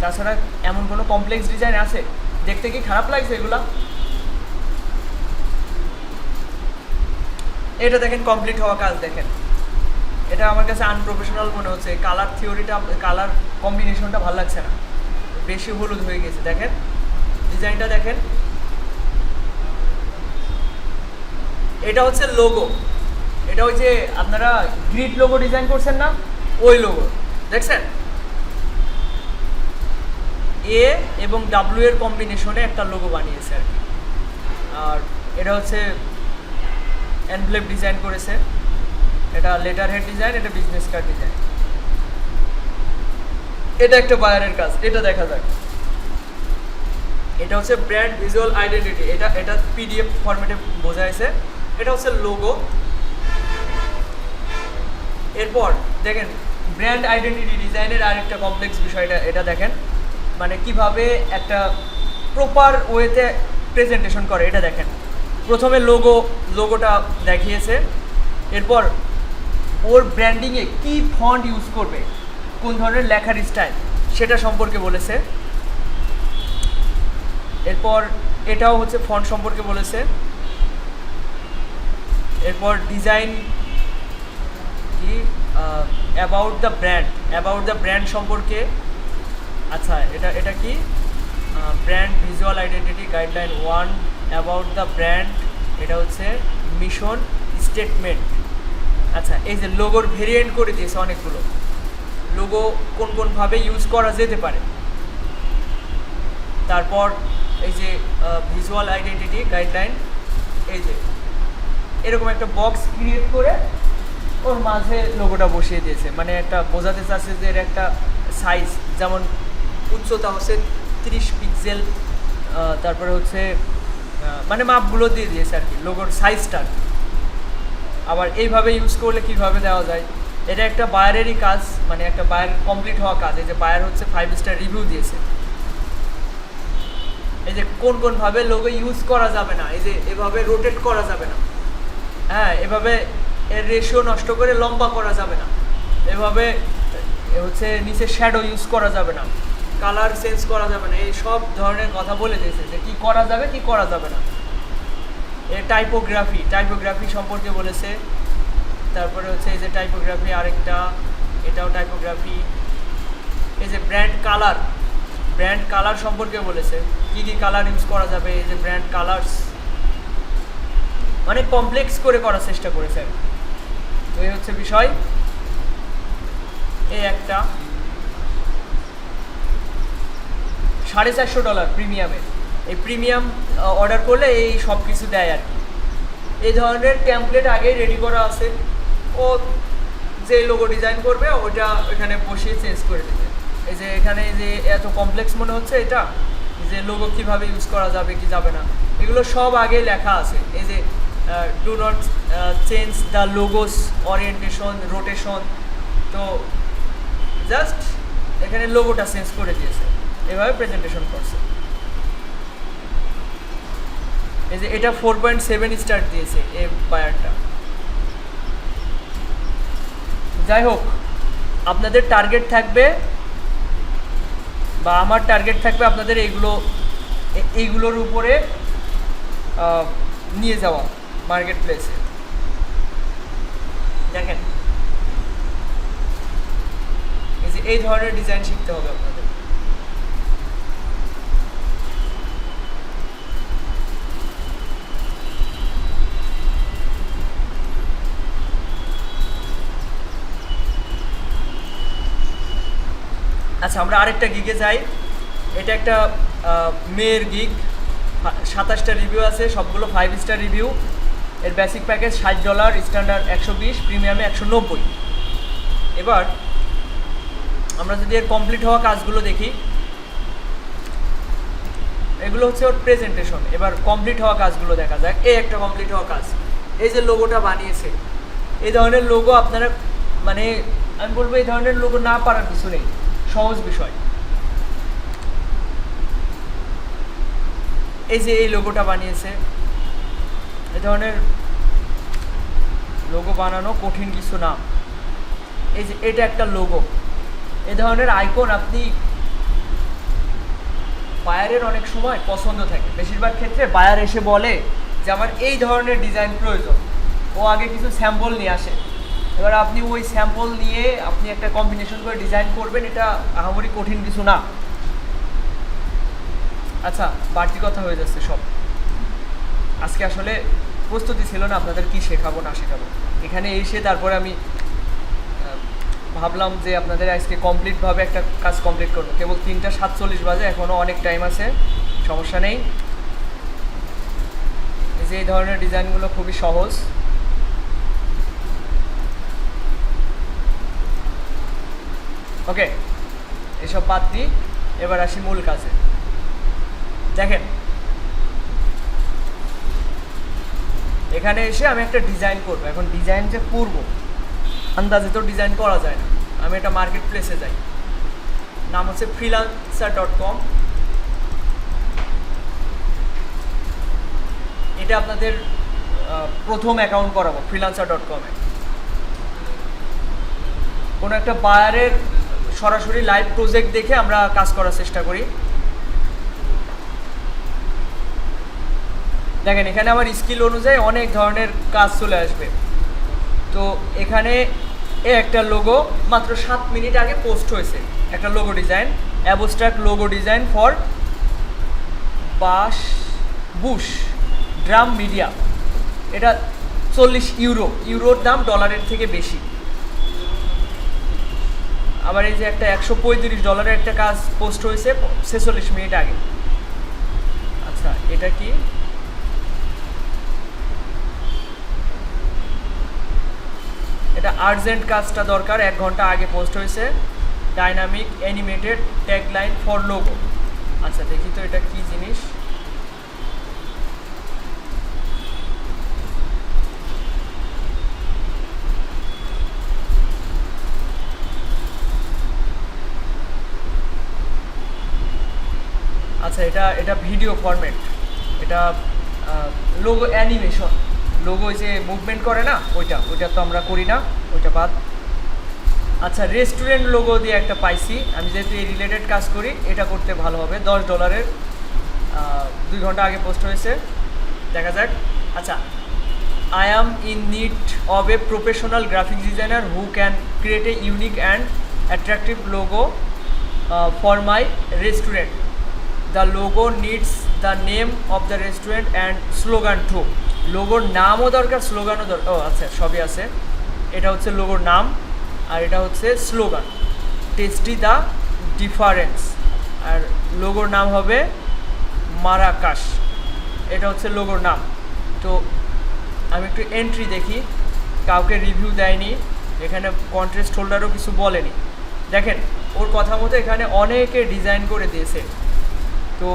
তাছাড়া এমন কোনো কমপ্লেক্স ডিজাইন আছে? দেখতে কি খারাপ লাগছে এগুলা? এটা দেখেন কমপ্লিট হওয়া কাজ দেখেন, এটা আমার কাছে আনপ্রফেশনাল মনে হচ্ছে। কালার থিওরিটা, কালার কম্বিনেশনটা ভালো লাগছে না, বেশি হলুদ হয়ে গেছে। দেখেন ডিজাইনটা দেখেন, এটা হচ্ছে লোগো। এটা ওই যে আপনারা গ্রিড লোগো ডিজাইন করছেন না, ওই লোগো দেখছেন, এ এবং ডাব্লিউ এর কম্বিনেশনে একটা লোগো বানিয়েছে আর কি। আর এটা হচ্ছে এনভেলপ ডিজাইন করেছে, এটা লেটার হেড ডিজাইন, এটা বিজনেস কার্ড ডিজাইন। এটা একটা বায়ারের কাজ, এটা দেখা যাক। এটা হচ্ছে ব্র্যান্ড ভিজুয়াল আইডেন্টিটি, এটা পিডিএফ ফরম্যাটে বোঝাইছে। এটা হচ্ছে লোগো। এরপর দেখেন ব্র্যান্ড আইডেন্টিটি ডিজাইনের আরেকটা কমপ্লেক্স বিষয়টা, এটা দেখেন মানে কিভাবে একটা প্রপার ওয়েতে প্রেজেন্টেশন করে। এটা দেখেন প্রথমে লোগোটা দেখিয়েছে, এরপর ওর ব্র্যান্ডিংয়ে কি ফন্ট ইউজ করবে, কোন ধরনের লেখার স্টাইল সেটা সম্পর্কে বলেছে। এরপর এটাও হচ্ছে ফন্ট সম্পর্কে বলেছে। এরপর ডিজাইন কি অ্যাবাউট দ্য ব্র্যান্ড সম্পর্কে। আচ্ছা এটা কি brand visual identity guideline 1 about the brand, এটা হচ্ছে মিশন স্টেটমেন্ট। আচ্ছা এই যে লোগোর ভেরিয়েন্ট করে দিয়েছে অনেকগুলো, লোগো কোনভাবে ইউজ করা যেতে পারে। তারপর এই যে ভিজুয়াল আইডেন্টিটি গাইডলাইন, এই যে এরকম একটা বক্স ক্রিয়েট করে ওর মাঝে লোগোটা বসিয়ে দিয়েছে, মানে একটা বোঝাতে চাচ্ছে যে এর একটা সাইজ, যেমন উচ্চতা হচ্ছে 30 পিক্সেল, তারপরে হচ্ছে মানে মাপগুলো দিয়ে দিয়েছে আর কি লোগোর সাইজটা। আবার এইভাবে ইউজ করলে কীভাবে দেওয়া যায়, এটা একটা বায়ারেরই কাজ, মানে একটা বায়ার কমপ্লিট হওয়া কাজ। এই যে বায়ার হচ্ছে 5 স্টার রিভিউ দিয়েছে। এই যে কোনভাবে লোগো ইউজ করা যাবে না, এই যে এভাবে রোটেট করা যাবে না, হ্যাঁ এভাবে এর রেশিও নষ্ট করে লম্বা করা যাবে না, এভাবে হচ্ছে নিচে শ্যাডো ইউজ করা যাবে না, কালার চেঞ্জ করা যাবে না, এই সব ধরনের কথা বলে দিয়েছে যে কী করা যাবে কী করা যাবে না। এর টাইপোগ্রাফি সম্পর্কে বলেছে। তারপরে হচ্ছে এই যে টাইপোগ্রাফি আরেকটা, এটাও টাইপোগ্রাফি। এই যে ব্র্যান্ড কালার সম্পর্কে বলেছে, কী কী কালার ইউজ করা যাবে, এই যে ব্র্যান্ড কালার্স, মানে কমপ্লেক্স করে করার চেষ্টা করেছে। তো এই হচ্ছে বিষয়। এই একটা $450 প্রিমিয়ামের, এই প্রিমিয়াম অর্ডার করলে এই সব কিছু দেয় আর কি। এই ধরনের টেমপ্লেট আগেই রেডি করা আছে, ও যে লোগো ডিজাইন করবে ওটা এখানে বসিয়ে চেঞ্জ করে দেবে। এই যে এখানে যে এত কমপ্লেক্স মনে হচ্ছে এটা, যে লোগো কীভাবে ইউজ করা যাবে কি যাবে না, এগুলো সব আগেই লেখা আছে। এই যে do not change the logos orientation rotation, তো জাস্ট এখানে লোগোটা চেঞ্জ করে দিয়েছে, এভাবে প্রেজেন্টেশন করছে। এই যে এটা 4.7 স্টার দিয়েছে এই বায়ারটা। যাই হোক, আপনাদের টার্গেট থাকবে বা আমার টার্গেট থাকবে আপনাদের এইগুলোর উপরে নিয়ে যাওয়া মার্কেট প্লেসে। দেখেন এই যে এই ধরনের ডিজাইন শিখতে হবে আপনাদের। আচ্ছা, আমরা আরেকটা গিগে যাই। এটা একটা মেয়ের গিগ, 27টা রিভিউ আছে, সবগুলো 5 স্টার রিভিউ। এর বেসিক প্যাকেজ $60, স্ট্যান্ডার্ড 120, প্রিমিয়ামে 190। এবার আমরা যদি এর কমপ্লিট হওয়া কাজগুলো দেখি, এগুলো হচ্ছে ওর প্রেজেন্টেশন। এবার কমপ্লিট হওয়া কাজগুলো দেখা যাক। এই একটা কমপ্লিট হওয়া কাজ, এই যে লোগোটা বানিয়েছে, এই ধরনের লোগো আপনারা মানে আমি বলবো এই ধরনের লোগো না পারার কিছু নেই, সহজ বিষয়। এই যে এই লোগোটা বানিয়েছে, এই ধরনের লোগো বানানো কঠিন কিছু না। এই যে এটা একটা লোগো, এই ধরনের আইকন আপনি বায়ারের অনেক সময় পছন্দ থাকে, বেশিরভাগ ক্ষেত্রে বায়ার এসে বলে যে আমার এই ধরনের ডিজাইন প্রয়োজন, ও আগে কিছু স্যাম্পল নিয়ে আসে। এবার আপনি ওই স্যাম্পল নিয়ে আপনি একটা কম্বিনেশন করে ডিজাইন করবেন, এটা আহামরি কঠিন কিছু না। আচ্ছা, বাড়তি কথা হয়ে যাচ্ছে সব। আজকে আসলে প্রস্তুতি ছিল না আপনাদের কি শেখাবো না শেখাবো। এখানে এসে তারপরে আমি ভাবলাম যে আপনাদের আজকে কমপ্লিটভাবে একটা কাজ কমপ্লিট করবো। কেবল 3:47 বাজে, এখনও অনেক টাইম আছে, সমস্যা নেই। এই যে এই ধরনের ডিজাইনগুলো খুবই সহজ। ওকে, এসব বাদ দিই, এবার আসি মূল কাজে। দেখেন এখানে এসে আমি একটা ডিজাইন করবো। এখন ডিজাইন যে করবো আন্দাজে তো ডিজাইন করা যায় না। আমি একটা মার্কেট প্লেসে যাই, নাম হচ্ছে freelancer.com। এটা আপনাদের প্রথম অ্যাকাউন্ট করাবো freelancer.com-এ। কোনো একটা বায়ারের সরাসরি লাইভ প্রজেক্ট দেখে আমরা কাজ করার চেষ্টা করি। দেখেন এখানে আমার স্কিল অনুযায়ী অনেক ধরনের কাজ চলে আসবে। তো এখানে একটা লোগো মাত্র 7 মিনিট আগে পোস্ট হয়েছে, একটা logo design, abstract logo design for Bush drum media. এটা 40 ইউরো, ইউরোর দাম ডলারের থেকে বেশি। আবার এই যে একটা $135 একটা কাজ পোস্ট হয়েছে 46 মিনিট আগে। আচ্ছা, এটা কি? এটা আর্জেন্ট কাজটা দরকার, 1 ঘন্টা আগে পোস্ট হয়েছে, dynamic animated tagline for logo. আচ্ছা দেখি তো এটা কি জিনিস। আচ্ছা, এটা ভিডিও ফরম্যাট, এটা লোগো অ্যানিমেশন, লোগো যে মুভমেন্ট করে না ওইটা তো আমরা করি না, ওইটা বাদ। আচ্ছা, রেস্টুরেন্ট লোগো দিয়ে একটা পাইছি, আমি যেহেতু এই রিলেটেড কাজ করি এটা করতে ভালো হবে। $10, 2 ঘন্টা আগে পোস্ট হয়েছে, দেখা যাক। আচ্ছা, I am in need of a professional graphic designer who can create a unique and attractive logo for my restaurant. The logo needs the name of the restaurant and slogan too. লোগোর নামও দরকার, স্লোগানও দরকার। ও আচ্ছা, সবই আছে। এটা হচ্ছে লোগোর নাম আর এটা হচ্ছে স্লোগান, টেস্টি দ্য ডিফারেন্স। আর লোগোর নাম হবে মারাকাশ, এটা হচ্ছে লোগোর নাম। তো আমি একটু এন্ট্রি দেখি, কাউকে রিভিউ দেয়নি, এখানে কন্ট্রাস্ট হোল্ডারও কিছু বলেনি। দেখেন ওর কথা মতো এখানে অনেকে ডিজাইন করে দিয়েছে। তো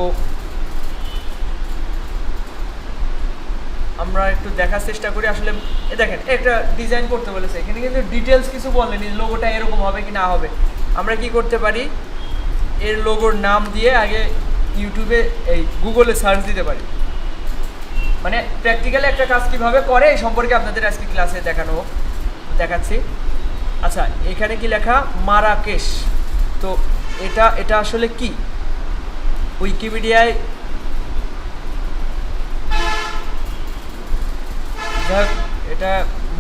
আমরা একটু দেখার চেষ্টা করি আসলে। দেখেন একটা ডিজাইন করতে বলেছে, এখানে কিন্তু ডিটেলস কিছু বলেনি, লোগোটা এরকম হবে কি না হবে। আমরা কি করতে পারি, এর লোগোর নাম দিয়ে আগে ইউটিউবে এই গুগলে সার্চ দিতে পারি। মানে প্র্যাকটিক্যালি একটা কাজ কীভাবে করে এই সম্পর্কে আপনাদের আজকে ক্লাসে দেখাচ্ছি। আচ্ছা, এখানে কি লেখা মারাকেশ, তো এটা আসলে কি? উইকিপিডিয়ায় এটা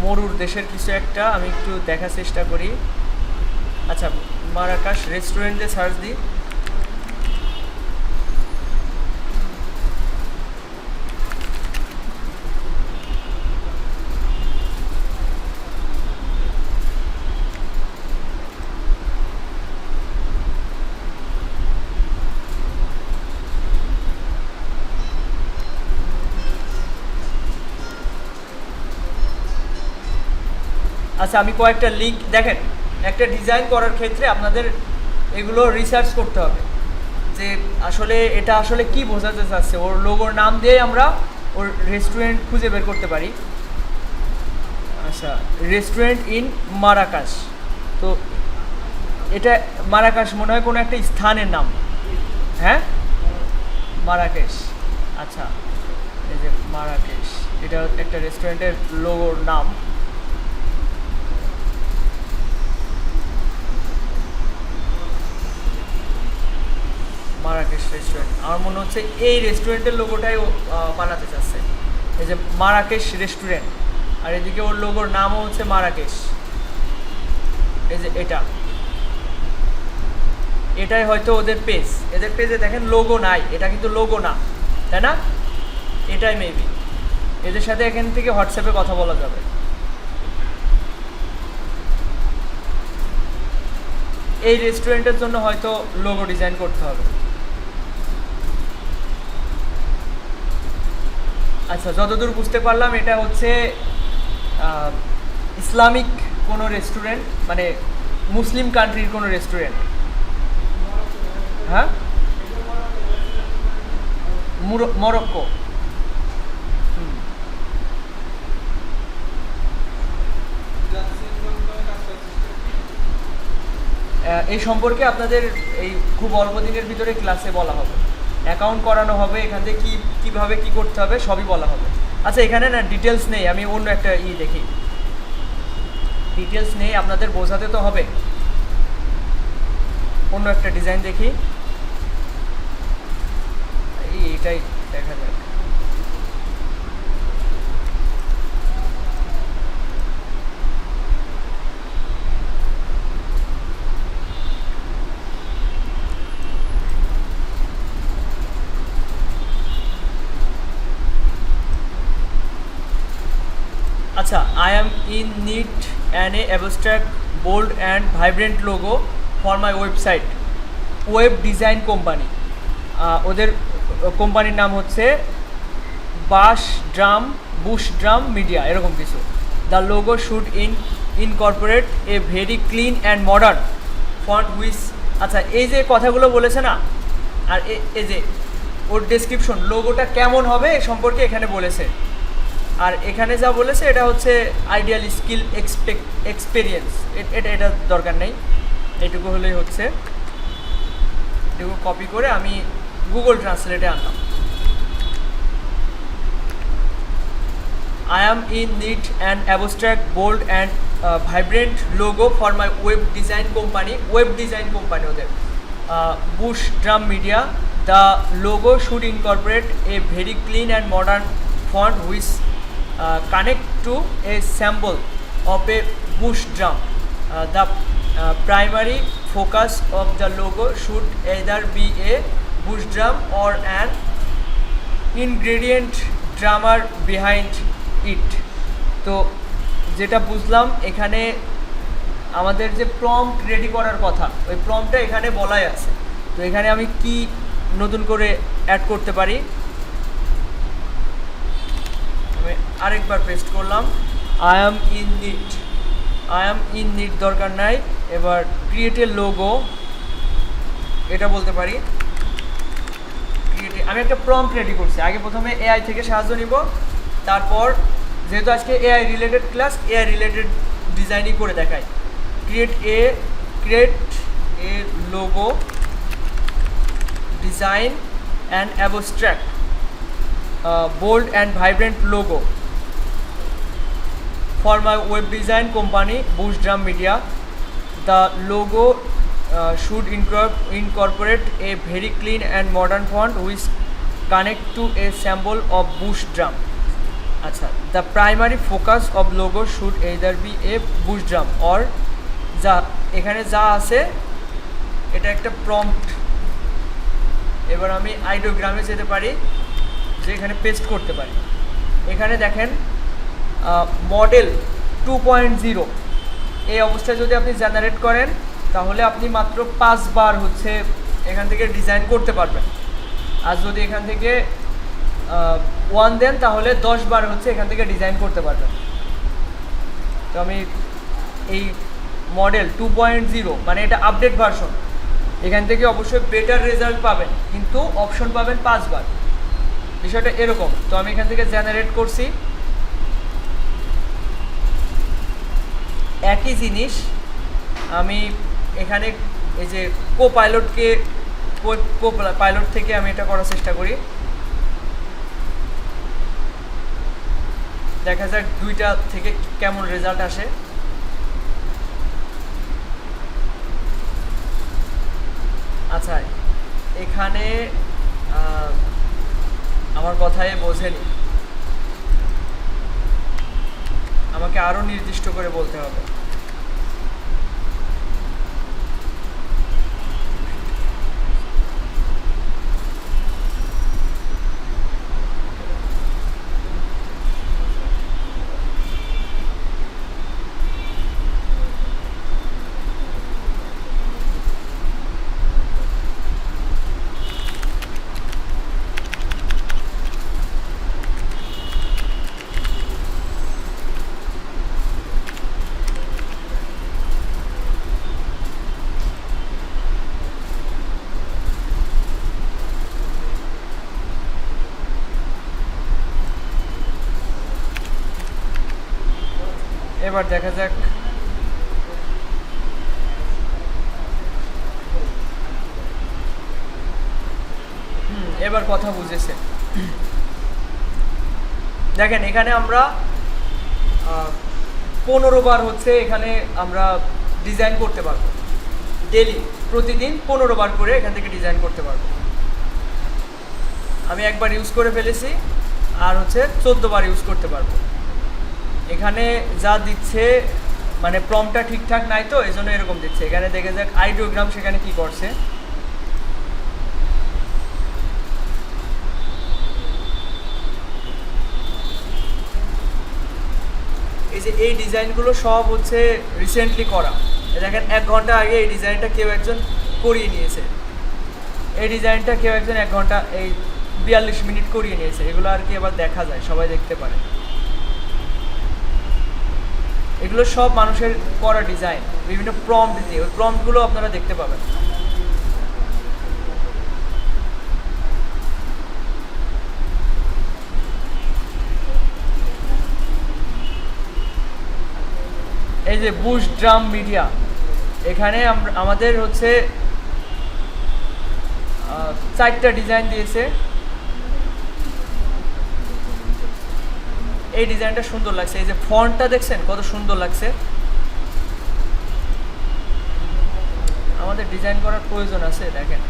মরুর দেশের কিছু একটা, আমি একটু দেখার চেষ্টা করি। আচ্ছা, মারাকাশ রেস্টুরেন্টে সার্চ দিই। আচ্ছা, আমি কয়েকটা লিঙ্ক, দেখেন একটা ডিজাইন করার ক্ষেত্রে আপনাদের এগুলো রিসার্চ করতে হবে যে আসলে এটা আসলে কি বোঝাতে চাচ্ছে। ওর লোগোর নাম দিয়ে আমরা ওর রেস্টুরেন্ট খুঁজে বের করতে পারি। আচ্ছা, রেস্টুরেন্ট ইন মারাকাশ, তো এটা মারাকাশ মনে হয় কোনো একটা স্থানের নাম। হ্যাঁ, মারাকেশ। আচ্ছা, এই যে মারাকেশ, এটা একটা রেস্টুরেন্টের লোগোর নাম। মারাকেশ রেস্টুরেন্ট, আমার মনে হচ্ছে এই রেস্টুরেন্টের লোগোটাই বানাতে চাচ্ছে। এই যে মারাকেশ রেস্টুরেন্ট, আর এদিকে ওর লোগোর নামও হচ্ছে মারাকেশ। এই যে এটাই হয়তো ওদের পেজ। এদের পেজে দেখেন লোগো নাই, এটা কিন্তু লোগো না, তাই না? এটাই মেবি। এদের সাথে এখান থেকে হোয়াটসঅ্যাপে কথা বলা যাবে। এই রেস্টুরেন্টের জন্য হয়তো লোগো ডিজাইন করতে হবে। আচ্ছা, যতদূর বুঝতে পারলাম এটা হচ্ছে ইসলামিক কোনো রেস্টুরেন্ট, মানে মুসলিম কান্ট্রির কোনো রেস্টুরেন্ট। হ্যাঁ, মরক্কো। এই সম্পর্কে আপনাদের এই খুব অল্প দিনের ভিতরে ক্লাসে বলা হবে, অ্যাকাউন্ট করানো হবে, এখান থেকে কীভাবে কী করতে হবে সবই বলা হবে। আচ্ছা, এখানে না ডিটেলস নেই, আমি অন্য একটা দেখি, ডিটেলস নেই, আপনাদের বোঝাতে তো হবে। অন্য একটা ডিজাইন দেখি, এইটাই দেখা যাক। আচ্ছা, I am in need an abstract, bold and vibrant logo for my website, web design company. ওদের কোম্পানির নাম হচ্ছে বুশ ড্রাম মিডিয়া, এরকম কিছু। The logo should incorporate a very clean and modern font which. আচ্ছা, এই যে কথাগুলো বলেছে না, আর এই যে ওর ডেসক্রিপশন, লোগোটা কেমন হবে এ সম্পর্কে এখানে বলেছে। আর এখানে যা বলেছে এটা হচ্ছে আইডিয়াল স্কিল এক্সপেরিয়েন্স, এটা দরকার নেই, এইটুকু হলেই হচ্ছে। এটুকু কপি করে আমি গুগল ট্রান্সলেটে আনলাম। I am in need an abstract, bold and vibrant logo for my web design company ওদের Bush drum media. The logo should incorporate a very clean and modern font which connect to a symbol of a bush drum. The primary focus of the logo should either be a bush drum or an ingredient drummer behind it. তো যেটা বুঝলাম, এখানে আমাদের যে prompt ready করার কথা, ওই প্রম্পটটা এখানে বলাই আছে। তো এখানে আমি কি নতুন করে অ্যাড করতে পারি, আমি আরেকবার পেস্ট করলাম। আই অ্যাম ইন নিড দরকার নাই। এবার ক্রিয়েট এ লোগো, এটা বলতে পারি। আমি একটা প্রম্পট রেডি করছি, আগে প্রথমে এআই থেকে সাহায্য নিব, তারপর যেহেতু আজকে AI related class, AI related ডিজাইনই করে দেখাই। Create a logo design and abstract bold and vibrant logo for my web design company Bush Drum Media. The logo should incorporate a very clean and modern font which connect to a symbol of Bush Drum. আচ্ছা, the primary focus of logo should either be a Bush Drum or যা এখানে যা আছে এটা একটা prompt. এবার আমি আইডিওগ্রামে যেতে পারি, যে এখানে পেস্ট করতে পারি। এখানে দেখেন মডেল 2.0 এই অবস্থায় যদি আপনি জেনারেট করেন তাহলে আপনি মাত্র 5 বার হচ্ছে এখান থেকে ডিজাইন করতে পারবেন। আর যদি এখান থেকে 1 দেন তাহলে 10 বার হচ্ছে এখান থেকে ডিজাইন করতে পারবেন। তো আমি এই মডেল 2.0 মানে এটা আপডেট ভার্সন, এখান থেকে অবশ্যই বেটার রেজাল্ট পাবেন, কিন্তু অপশন পাবেন 5 বার। বিষয়টা এরকম। তো আমি এখান থেকে জেনারেট করছি, একই জিনিস আমি এখানে এই যে পাইলট থেকে আমি এটা করার চেষ্টা করি। দেখা যাক দুইটা থেকে কেমন রেজাল্ট আসে। আচ্ছা, এখানে আমার কথায় বোঝেনি, আমাকে আরো নির্দিষ্ট করে বলতে হবে। এবার দেখা যাক। এবার কথা বুঝেছে। দেখেন এখানে আমরা 15 বার হচ্ছে এখানে আমরা ডিজাইন করতে পারবো। ডেইলি প্রতিদিন 15 বার করে এখান থেকে ডিজাইন করতে পারবো। আমি একবার ইউজ করে ফেলেছি, আর হচ্ছে 14 বার ইউজ করতে পারবো। এখানে যা দিচ্ছে মানে প্রম্পটটা ঠিকঠাক নাই, তো এই জন্য এরকম দিচ্ছে। এখানে দেখে যাক আইডিওগ্রাম সেখানে কি করছে। এই যে এই ডিজাইনগুলো সব হচ্ছে রিসেন্টলি করা। দেখেন 1 ঘন্টা আগে এই ডিজাইনটা কেউ একজন করিয়ে নিয়েছে। এই ডিজাইনটা কেউ একজন 1 ঘন্টা এই 42 মিনিট করিয়ে নিয়েছে। এগুলো আর কি আবার দেখা যায়, সবাই দেখতে পারে। এগুলো সব মানুষের করা ডিজাইন, বিভিন্ন প্রম্পট দিয়ে। ওই প্রম্পটগুলো আপনারা দেখতে পাবেন। এই যে বুশ ড্রাম মিডিয়া, এখানে আমাদের হচ্ছে 4টা ডিজাইন দিয়েছে। এই ডিজাইনটা সুন্দর লাগছে। এই যে ফন্টটা দেখছেন কত সুন্দর লাগছে। আমাদের ডিজাইন করার প্রয়োজন আছে। দেখেন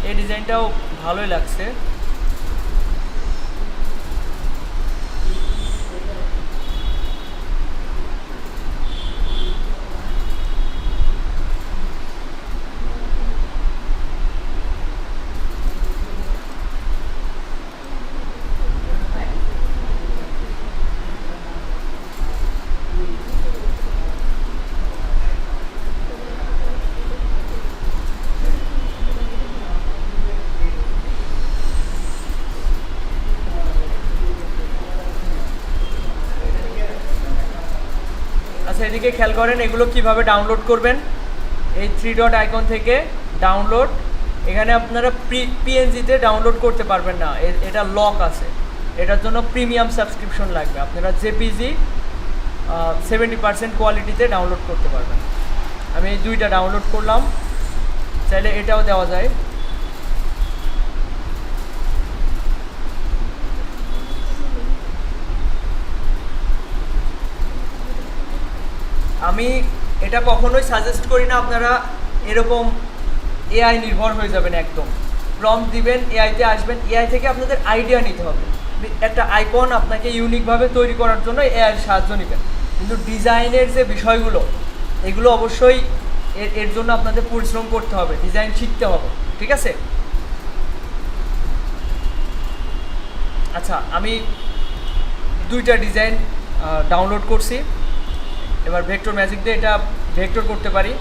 এই ডিজাইনটাও ভালোই লাগছে। আচ্ছা, এদিকে খেয়াল করেন এগুলো কিভাবে ডাউনলোড করবেন। এই 3 ডট আইকন থেকে ডাউনলোড। এখানে আপনারা পিএনজিতে ডাউনলোড করতে পারবেন না, এটা লক আছে। এটার জন্য প্রিমিয়াম সাবস্ক্রিপশন লাগবে। আপনারা জেপিজি 70% কোয়ালিটিতে ডাউনলোড করতে পারবেন। আমি এই 2টা ডাউনলোড করলাম, চাইলে এটাও দেওয়া যায়। আমি এটা কখনোই সাজেস্ট করি না আপনারা এরকম এআই নির্ভর হয়ে যাবেন একদম। প্রম্পট দিবেন, এআইতে আসবেন, এআই থেকে আপনাদের আইডিয়া নিতে হবে। একটা আইকন আপনাকে ইউনিকভাবে তৈরি করার জন্য এআইয়ের সাহায্য নেবেন, কিন্তু ডিজাইনের যে বিষয়গুলো এগুলো অবশ্যই এর জন্য আপনাদের পরিশ্রম করতে হবে, ডিজাইন শিখতে হবে, ঠিক আছে? আচ্ছা, আমি 2টা ডিজাইন ডাউনলোড করছি। এবার ভেক্টর ম্যাজিক দিয়ে এটা ভেক্টর করতে পারি।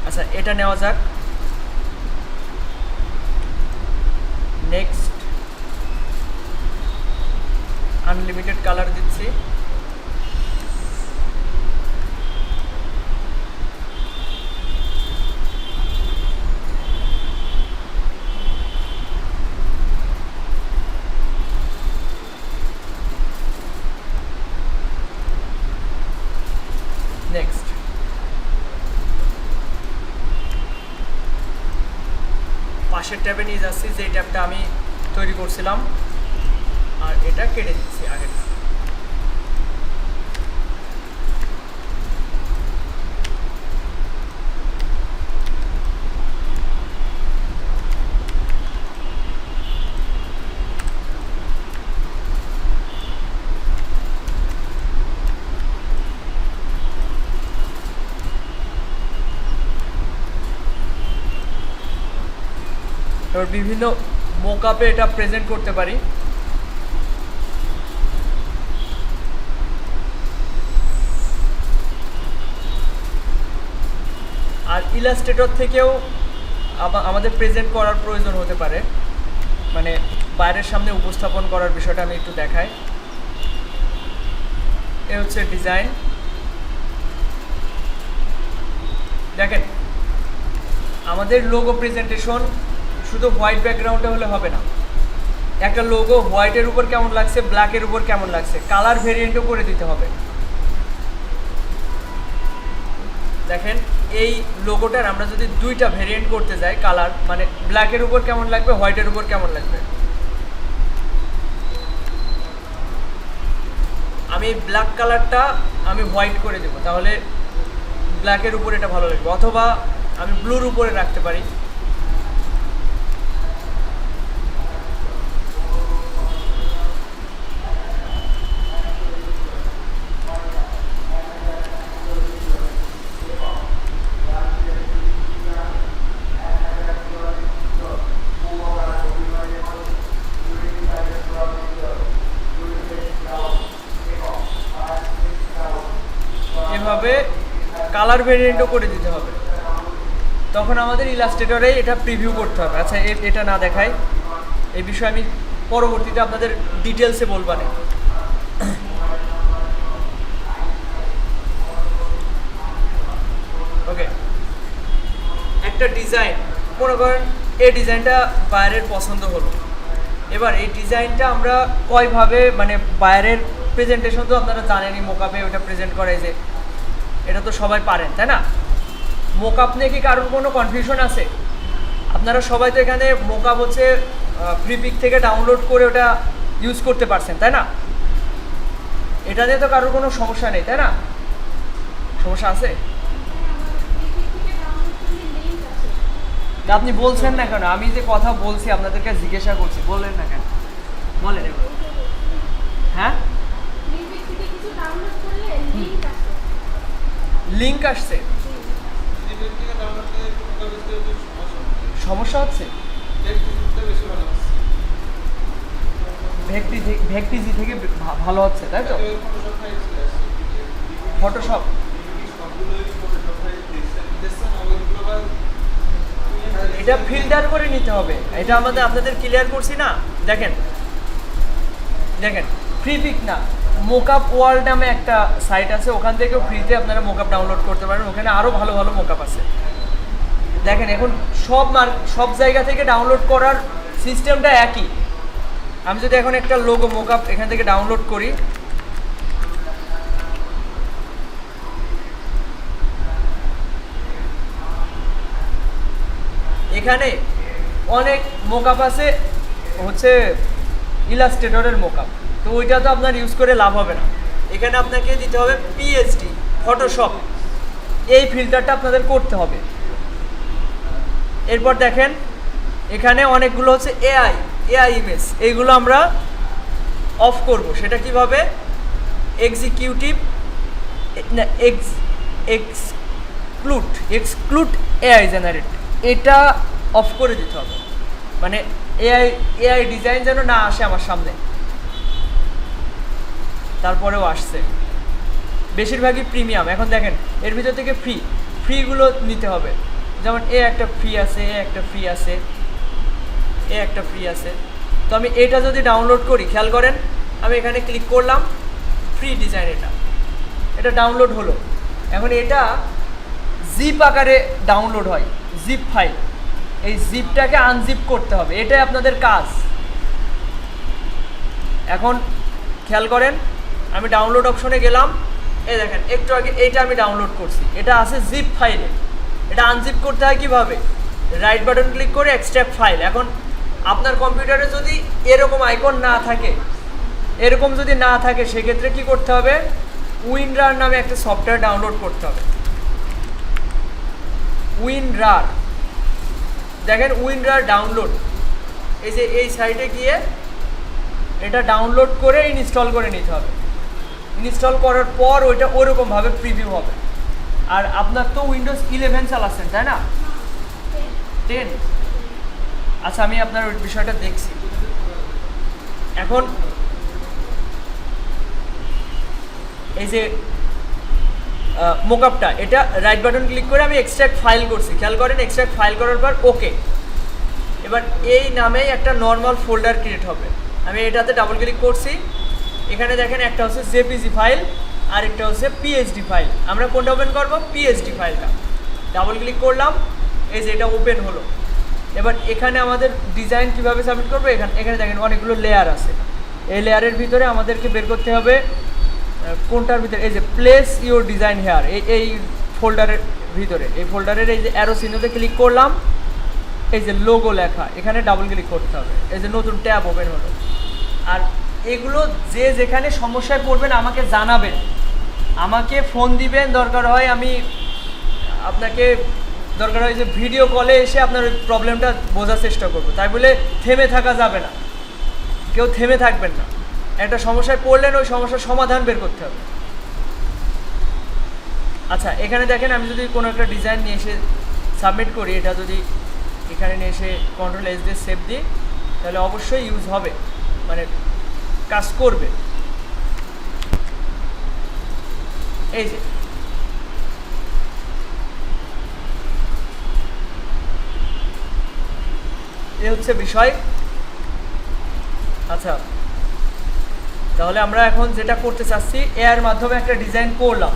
আচ্ছা, এটা নেওয়া যাক। নেক্সট, আনলিমিটেড কালার দিচ্ছি। নেক্সট, পাশের ট্যাবে নিয়ে যাচ্ছি, যে ট্যাবটা আমি তৈরি করছিলাম, আর এটা কেটে দিচ্ছি আগেরটা। এবার বিভিন্ন মোকআপে এটা প্রেজেন্ট করতে পারি। আর ইলাস্ট্রেটর থেকেও আমাদের প্রেজেন্ট করার প্রয়োজন হতে পারে, মানে বাইরের সামনে উপস্থাপন করার বিষয়টা আমি একটু দেখাই। এ হচ্ছে ডিজাইন। দেখেন, আমাদের লোগো প্রেজেন্টেশন শুধু হোয়াইট ব্যাকগ্রাউন্ডে হলে হবে না। একটা লোগো হোয়াইটের উপর কেমন লাগছে, ব্ল্যাকের উপর কেমন লাগছে, কালার ভেরিয়েন্টও করে দিতে হবে। দেখেন, এই লোগোটার আমরা যদি 2টা ভেরিয়েন্ট করতে যাই, কালার মানে ব্ল্যাকের উপর কেমন লাগবে, হোয়াইটের উপর কেমন লাগবে, আমি ব্ল্যাক কালারটা আমি হোয়াইট করে দেবো, তাহলে ব্ল্যাকের উপর এটা ভালো লাগবে। অথবা আমি ব্লুর উপরে রাখতে পারি। এভাবে কালার ভেরিয়েন্টও করে দিতে হবে। তখন আমাদের ইলাস্ট্রেটরে এটা প্রিভিউ করতে হবে। আচ্ছা, এটা না দেখাই, এই বিষয়ে আমি পরবর্তীতে আপনাদের ডিটেলসে বলবানে। ওকে, একটা ডিজাইন মনে করেন, এই ডিজাইনটা বাইরের পছন্দ হলো। এবার এই ডিজাইনটা আমরা কয়ভাবে, মানে বাইরের প্রেজেন্টেশন তো আপনারা জানেনই, মোকআপে ওটা প্রেজেন্ট করে, যে এটা তো সবাই পারেন, তাই না? মোকআপ নিয়ে কি কারোর কোনো কনফিউশন আছে? আপনারা সবাই তো এখানে মোকআপ হচ্ছে ফ্রিপিক থেকে ডাউনলোড করে ওটা ইউজ করতে পারছেন, তাই না? এটা নিয়ে তো কারোর কোনো সমস্যা নেই, তাই না? সমস্যা আছে? আপনি বলছেন না কেন? আমি যে কথা বলছি আপনাদেরকে জিজ্ঞাসা করছি, বললেন না কেন? বলেন এবার। হ্যাঁ, লিঙ্ক আসছে, সমস্যা হচ্ছে। ভেক্টিজি থেকে ভালো হচ্ছে, তাই তো? ফটোশপ এটা ফিল্টার করে নিতে হবে, এটা আমাদের আপনাদের ক্লিয়ার করছি না। দেখেন দেখেন, ফ্রিপিক না, মোকআপ ওয়ার্ল্ড নামে একটা সাইট আছে, ওখান থেকেও ফ্রিতে আপনারা মোকআপ ডাউনলোড করতে পারেন। ওখানে আরও ভালো ভালো মোকআপ আছে। দেখেন, এখন সব জায়গা থেকে ডাউনলোড করার সিস্টেমটা একই। আমি যদি এখন একটা লোগো মোকআপ এখান থেকে ডাউনলোড করি, এখানে অনেক মোকআপ আছে হচ্ছে ইলাস্ট্রেটরের মোকআপ, তো ওইটা তো আপনার ইউজ করে লাভ হবে না। এখানে আপনাকে দিতে হবে পিএইচডি ফটোশপ, এই ফিল্টারটা আপনাদের করতে হবে। এরপর দেখেন এখানে অনেকগুলো হচ্ছে এআই ইমেজ, এইগুলো আমরা অফ করব। সেটা কিভাবে? এক্সিকিউটিভ না এক্সক্লুড এআই জেনারেট, এটা অফ করে দিতে হবে। মানে এআই ডিজাইন যেন না আসে আমার সামনে। তারপরেও আসছে, বেশিরভাগই প্রিমিয়াম। এখন দেখেন এর ভিতর থেকে ফ্রিগুলো নিতে হবে। যেমন একটা ফ্রি আছে, একটা ফ্রি আছে, একটা ফ্রি আছে। তো আমি এটা যদি ডাউনলোড করি, খেয়াল করেন আমি এখানে ক্লিক করলাম, ফ্রি ডিজাইন, এটা ডাউনলোড হলো। এখন এটা জিপ আকারে ডাউনলোড হয়, জিপ ফাইল। এই জিপটাকে আনজিপ করতে হবে, এটাই আপনাদের কাজ। এখন খেয়াল করেন আমি ডাউনলোড অপশনে গেলাম, এই দেখেন একটু আগে এইটা আমি ডাউনলোড করছি, এটা আছে জিপ ফাইলে। এটা আনজিপ করতে হয় কীভাবে? রাইট বাটন ক্লিক করে এক্সট্রাক্ট ফাইল। এখন আপনার কম্পিউটারে যদি এরকম আইকন না থাকে, সেক্ষেত্রে কি করতে হবে? উইনরার নামে একটা সফটওয়্যার ডাউনলোড করতে হবে। উইনরার, দেখেন উইনরার ডাউনলোড, এই যে এই সাইটে গিয়ে এটা ডাউনলোড করে ইনস্টল করে নিতে হবে। ইনস্টল করার পর ওইটা ওরকমভাবে প্রিভিউ হবে। আর আপনার তো উইন্ডোজ 11 চালাচ্ছেন, তাই না? 10। আচ্ছা, আমি আপনার ওই বিষয়টা দেখছি। এখন এই যে মোকআপটা, এটা রাইট বাটন ক্লিক করে আমি এক্সট্রাক্ট ফাইল করছি, খেয়াল করেন। এক্সট্রাক্ট ফাইল করার পর ওকে। এবার এই নামেই একটা নর্মাল ফোল্ডার ক্রিয়েট হবে। আমি এটাতে ডাবল ক্লিক করছি, এখানে দেখেন একটা হচ্ছে জেপিজি ফাইল আর একটা হচ্ছে পিএইচডি ফাইল। আমরা কোনটা ওপেন করব? পিএইচডি ফাইলটা। ডাবল ক্লিক করলাম, এই যে এটা ওপেন হলো। এবার এখানে আমাদের ডিজাইন কিভাবে সাবমিট করবো, এখানে দেখেন অনেকগুলো লেয়ার আছে। এই লেয়ারের ভিতরে আমাদেরকে বের করতে হবে কোনটার ভিতরে, এই যে প্লেস ইউর ডিজাইন হেয়ার, এই ফোল্ডারের ভিতরে। এই ফোল্ডারের এই যে অ্যারো চিহ্নতে ক্লিক করলাম, এই যে লোগো লেখা, এখানে ডাবল ক্লিক করতে হবে। এই যে নতুন ট্যাব ওপেন হলো। আর এগুলো যে যেখানে সমস্যায় পড়বেন আমাকে জানাবেন, আমাকে ফোন দিবেন। দরকার হয় আমি আপনাকে যে ভিডিও কলে এসে আপনার ওই প্রবলেমটা বোঝার চেষ্টা করবো। তাই বলে থেমে থাকা যাবে না, কেউ থেমে থাকবেন না। একটা সমস্যায় পড়লেন, ওই সমস্যার সমাধান বের করতে হবে। আচ্ছা, এখানে দেখেন আমি যদি কোনো একটা ডিজাইন নিয়ে এসে সাবমিট করি, এটা যদি এখানে নিয়ে এসে Ctrl+S দিয়ে সেভ দিই, তাহলে অবশ্যই ইউজ হবে, মানে কাজ করবে। এই যে এই হচ্ছে বিষয়। আচ্ছা, তাহলে আমরা এখন যেটা করতে চাচ্ছি, এর মাধ্যমে একটা ডিজাইন করলাম।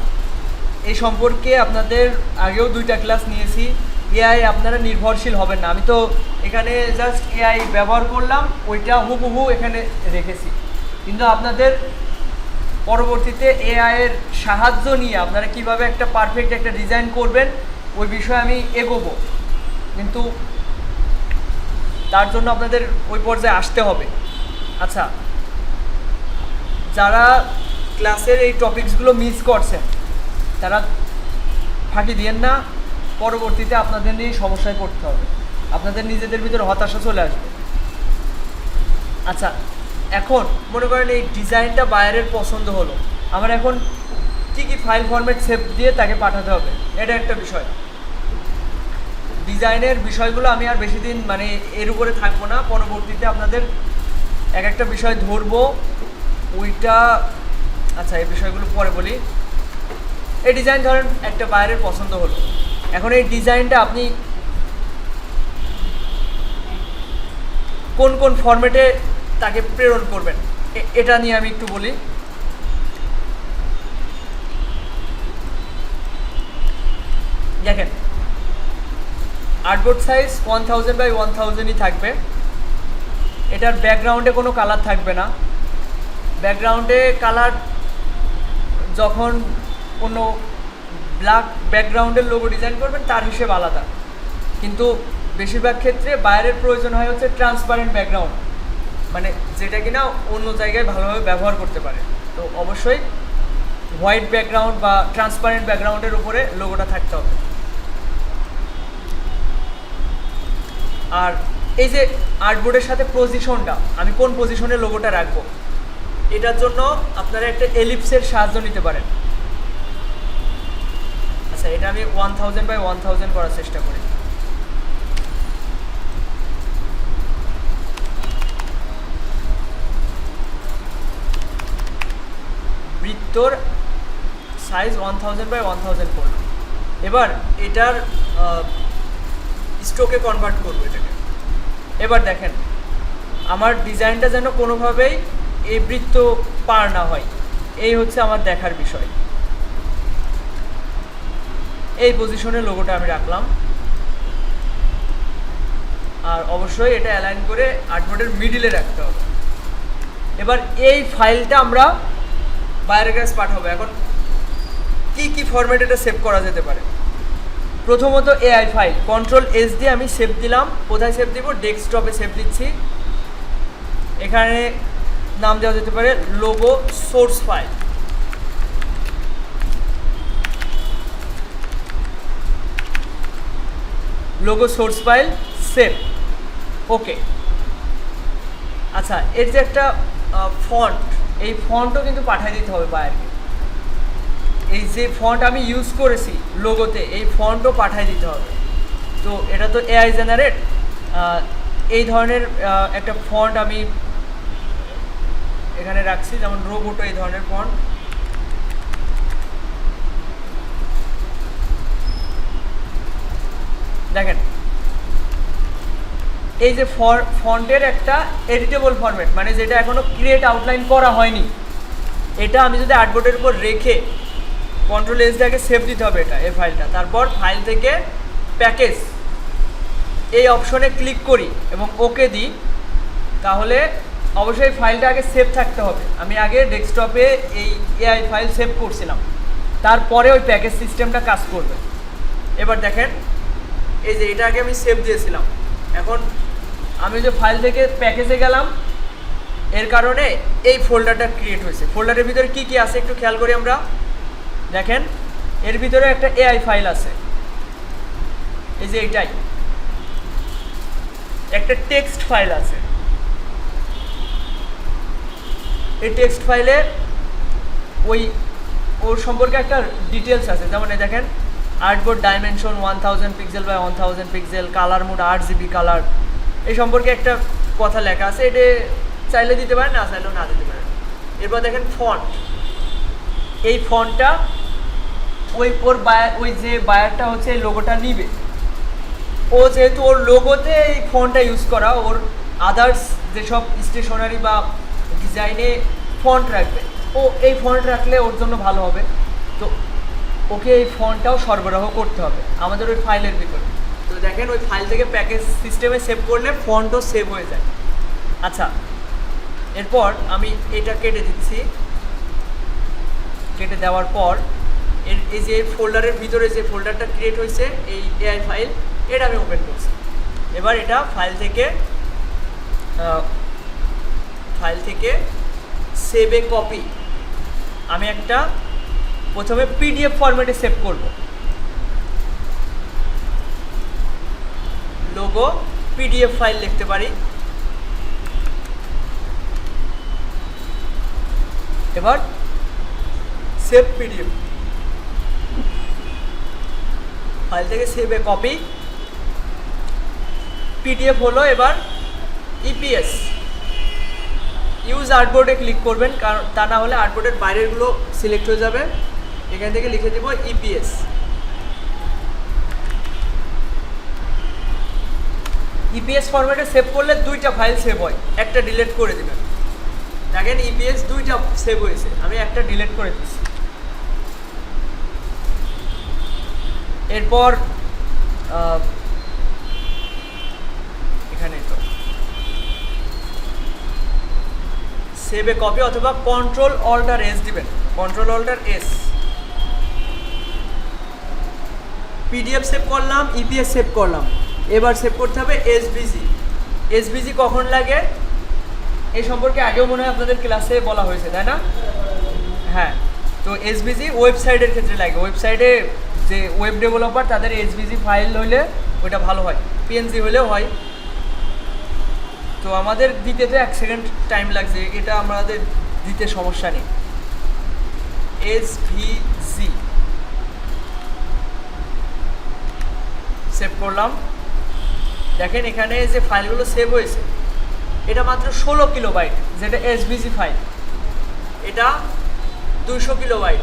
এই সম্পর্কে আপনাদের আগেও 2টা ক্লাস নিয়েছি। এআই আপনারা নির্ভরশীল হবেন না। আমি তো এখানে জাস্ট এআই ব্যবহার করলাম, ওইটা হুবহু এখানে রেখেছি। কিন্তু আপনাদের পরবর্তীতে এআই এর সাহায্য নিয়ে আপনারা কিভাবে একটা পারফেক্ট একটা ডিজাইন করবেন, ওই বিষয়ে আমি এগোবো। কিন্তু তার জন্য আপনাদের ওই পর্যায়ে আসতে হবে। আচ্ছা, যারা ক্লাসের এই টপিকসগুলো মিস করছেন তারা ফাঁকি দিয়েন না, পরবর্তীতে আপনাদের নিয়ে সমস্যায় পড়তে হবে, আপনাদের নিজেদের ভিতরে হতাশা চলে আসবে। আচ্ছা, এখন মনে করেন এই ডিজাইনটা বায়ারের পছন্দ হলো, আমার এখন কী কী ফাইল ফরম্যাট সেভ দিয়ে তাকে পাঠাতে হবে, এটা একটা বিষয়। ডিজাইনের বিষয়গুলো আমি আর বেশি দিন মানে এর উপরে থাকবো না, পরবর্তীতে আপনাদের এক একটা বিষয় ধরবো ওইটা। আচ্ছা, এই বিষয়গুলো পরে বলি। এই ডিজাইন ধরেন একটা বায়ারের পছন্দ হলো, এখন এই ডিজাইনটা আপনি কোন কোন ফরম্যাটে তাকে প্রেরণ করবেন, এটা নিয়ে আমি একটু বলি। দেখেন, আর্টবোর্ড সাইজ 1000x1000ই থাকবে। এটার ব্যাকগ্রাউন্ডে কোনো কালার থাকবে না। ব্যাকগ্রাউন্ডে কালার যখন কোনো ব্ল্যাক ব্যাকগ্রাউন্ডের লোগো ডিজাইন করবেন তার হিসেব আলাদা, কিন্তু বেশিরভাগ ক্ষেত্রে বাইরের প্রয়োজন হয় হচ্ছে ট্রান্সপারেন্ট ব্যাকগ্রাউন্ড, মানে যেটা কিনা অন্য জায়গায় ভালোভাবে ব্যবহার করতে পারে। তো অবশ্যই হোয়াইট ব্যাকগ্রাউন্ড বা ট্রান্সপারেন্ট ব্যাকগ্রাউন্ডের উপরে লোগোটা থাকতে হবে। আর এই যে আর্টবোর্ডের সাথে পজিশনটা, আমি কোন পজিশনে লোগোটা রাখবো, এটার জন্য আপনারা একটা এলিপসের সাহায্য নিতে পারেন। আচ্ছা, এটা আমি 1000 বাই 1000 করার চেষ্টা করি। বৃত্তর সাইজ 1000 বাই 1000 করলাম। এবার এটার স্ট্রোকে কনভার্ট করবো এটাকে। এবার দেখেন আমার ডিজাইনটা যেন কোনোভাবেই এই বৃত্ত পার না হয়, এই হচ্ছে আমার দেখার বিষয়। এই পজিশনে লোগোটা আমি রাখলাম, আর অবশ্যই এটা অ্যালাইন করে আর্টবোর্ডের মিডিলে রাখতে হবে। এবার এই ফাইলটা আমরা বাইরের কাছে পাঠাবো। এখন কি কি ফরম্যাটে এটা সেভ করা যেতে পারে? প্রথমত এআই ফাইল, কন্ট্রোল-S দিয়ে আমি সেভ দিলাম। কোথায় সেভ দিব? ডেস্কটপে সেভ দিচ্ছি। এখানে নাম দেওয়া যেতে পারে logo source file. Logo source file save, okay. আচ্ছা, এর যে একটা ফন্ট, এই ফন্টও কিন্তু পাঠিয়ে দিতে হবে বাইরে। এই যে ফন্ট আমি ইউজ করেছি লোগোতে, এই ফন্টও পাঠিয়ে দিতে হবে। তো এটা তো এআই জেনারেট, এই ধরনের একটা ফন্ট আমি এখানে রাখছি, যেমন রোবোটো এই ধরনের ফন্ট। দেখেন এই যে ফন্টের একটা এডিটেবল ফরম্যাট, মানে যেটা এখনো ক্রিয়েট আউটলাইন করা হয়নি, এটা আমি যদি আর্টবোর্ডের উপর রেখে কন্ট্রোল-S দিয়ে আগে সেভ দিতে হবে এটা, এই ফাইলটা। তারপর ফাইল থেকে প্যাকেজ এই অপশনে ক্লিক করি এবং ওকে দিই, তাহলে অবশ্যই ফাইলটা আগে সেভ থাকতে হবে। আমি আগে ডেস্কটপে এই এআই ফাইল সেভ করছিলাম, তারপরে ওই প্যাকেজ সিস্টেমটা কাজ করবে। এবার দেখেন এই যে এটা আগে আমি সেভ দিয়েছিলাম, এখন আমি যে ফাইল থেকে প্যাকেজে গেলাম, এর কারণে এই ফোল্ডারটা ক্রিয়েট হয়েছে। ফোল্ডারের ভিতরে কি কি আছে একটু খেয়াল করি আমরা। দেখেন এর ভিতরে একটা এআই ফাইল আছে, এই যে এইটাই। একটা টেক্সট ফাইল আছে, এই টেক্সট ফাইলে ওর সম্পর্কে একটা ডিটেলস আছে। যেমন এই দেখেন artboard dimension 1000 pixel by 1000 pixel, colour mode 8GB colour, এই সম্পর্কে একটা কথা লেখা আছে। এটা চাইলে দিতে পারেন, না চাইলেও না দিতে পারেন। এরপর দেখেন ফন্ট, এই ফন্টটা ওই যে বায়ারটা হচ্ছে এই লোগোটা নিবে, ও যেহেতু ওর লোগোতে এই ফন্টটা ইউজ করা, ওর আদার্স যেসব স্টেশনারি বা ডিজাইনে ফন্ট রাখবে, ও এই ফন্ট রাখলে ওর জন্য ভালো হবে। তো ওকে এই ফন্টটাও সরবরাহ করতে হবে আমাদের ওই ফাইলের ভিতরে। তো দেখেন ওই ফাইল থেকে প্যাকেজ সিস্টেমে সেভ করলে ফন্টও সেভ হয়ে যায়। আচ্ছা, এরপর আমি এটা কেটে দিচ্ছি। কেটে দেওয়ার পর এই যে ফোল্ডারের ভিতরে যে ফোল্ডারটা ক্রিয়েট হয়েছে এই এআই ফাইল, এটা আমি ওপেন করছি। এবার এটা ফাইল থেকে সেভ এ কপি, আমি একটা প্রথমে পিডিএফ ফরম্যাটে সেভ করব। লোগো পিডিএফ ফাইল লিখতে পারি। এবার সেভ পিডিএফ, ফাইল থেকে সেভ এ কপি, পিডিএফ হলো। এবার ইপিএস ইউজ আর্টবোর্ডে ক্লিক করবেন, কারণ তা না হলে আর্টবোর্ডের বাইরেরগুলো সিলেক্ট হয়ে যাবে। এখান থেকে লিখে দেব ইপিএস। ইপিএস ফরম্যাটে সেভ করলে দুইটা ফাইল সেভ হয়, একটা ডিলিট করে দেবেন। দেখেন ইপিএস দুইটা সেভ হয়েছে, আমি একটা ডিলিট করে দিচ্ছি। এরপর এখানে তো সেভ এ কপি অথবা Ctrl-Alt-S দিবেন, Ctrl-Alt-S। পিডিএফ সেভ করলাম, ইপিএস সেভ করলাম। এবার সেভ করতে হবে এসভিজি। এসভিজি কখন লাগে এই সম্পর্কে আগেও মনে হয় আপনাদের ক্লাসে বলা হয়েছে, তাই না? হ্যাঁ, তো এসভিজি ওয়েবসাইটের ক্ষেত্রে লাগে, ওয়েবসাইটে যে ওয়েব ডেভেলপার তাদের এসভিজি ফাইল হইলে ওইটা ভালো হয়, পিএনজি হলেও হয়। তো আমাদের দিতে তো 1 সেকেন্ড টাইম লাগছে, এটা আমাদের দিতে সমস্যা নেই। এসভিজি সেভ করলাম। দেখেন এখানে যে ফাইলগুলো সেভ হয়েছে এটা মাত্র 16 কিলোবাইট, যেটা এসভিজি ফাইল, এটা 200 কিলোবাইট।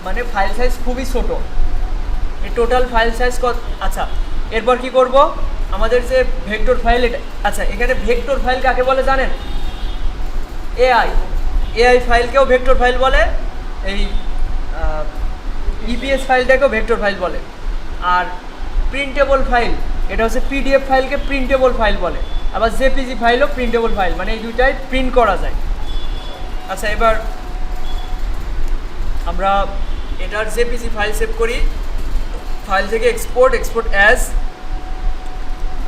মানে ফাইল সাইজ খুবই ছোট, এই টোটাল ফাইল সাইজ কত। আচ্ছা এরপর কি করব, আমাদের যে ভেক্টর ফাইল, এটা আচ্ছা এখানে ভেক্টর ফাইল কাকে বলে জানেন? এআই ফাইলকেও ভেক্টর ফাইল বলে, এই ইপিএস ফাইলটাকেও ভেক্টর ফাইল বলে। আর প্রিন্টেবল ফাইল, এটা হচ্ছে পিডিএফ ফাইলকে প্রিন্টেবল ফাইল বলে, আবার জেপিজি ফাইলও প্রিন্টেবল ফাইল, মানে এই দুইটাই প্রিন্ট করা যায়। আচ্ছা এবার আমরা এটার জেপিজি ফাইল সেভ করি। ফাইল থেকে এক্সপোর্ট অ্যাজ,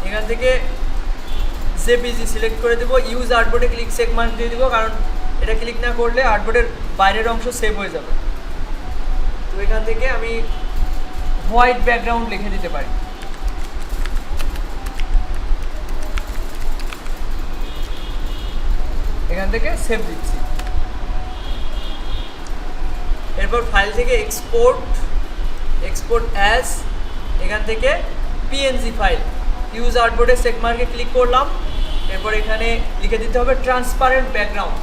এখান থেকে জেপিজি সিলেক্ট করে দেবো। ইউজ আর্টবোর্ডে ক্লিক চেক মার্ক দিয়ে দেবো, কারণ এটা ক্লিক না করলে আর্টবোর্ডের বাইরের অংশ সেভ হয়ে যাবে। তো এখান থেকে আমি হোয়াইট ব্যাকগ্রাউন্ড লিখে দিতে পারি। এখান থেকে সেভ দিচ্ছি। এরপর ফাইল থেকে এক্সপোর্ট অ্যাজ, এখান থেকে পিএনজি ফাইল, ইউজ আর্টবোর্ডে চেক মার্কে ক্লিক করলাম। এরপর এখানে লিখে দিতে হবে ট্রান্সপারেন্ট ব্যাকগ্রাউন্ড,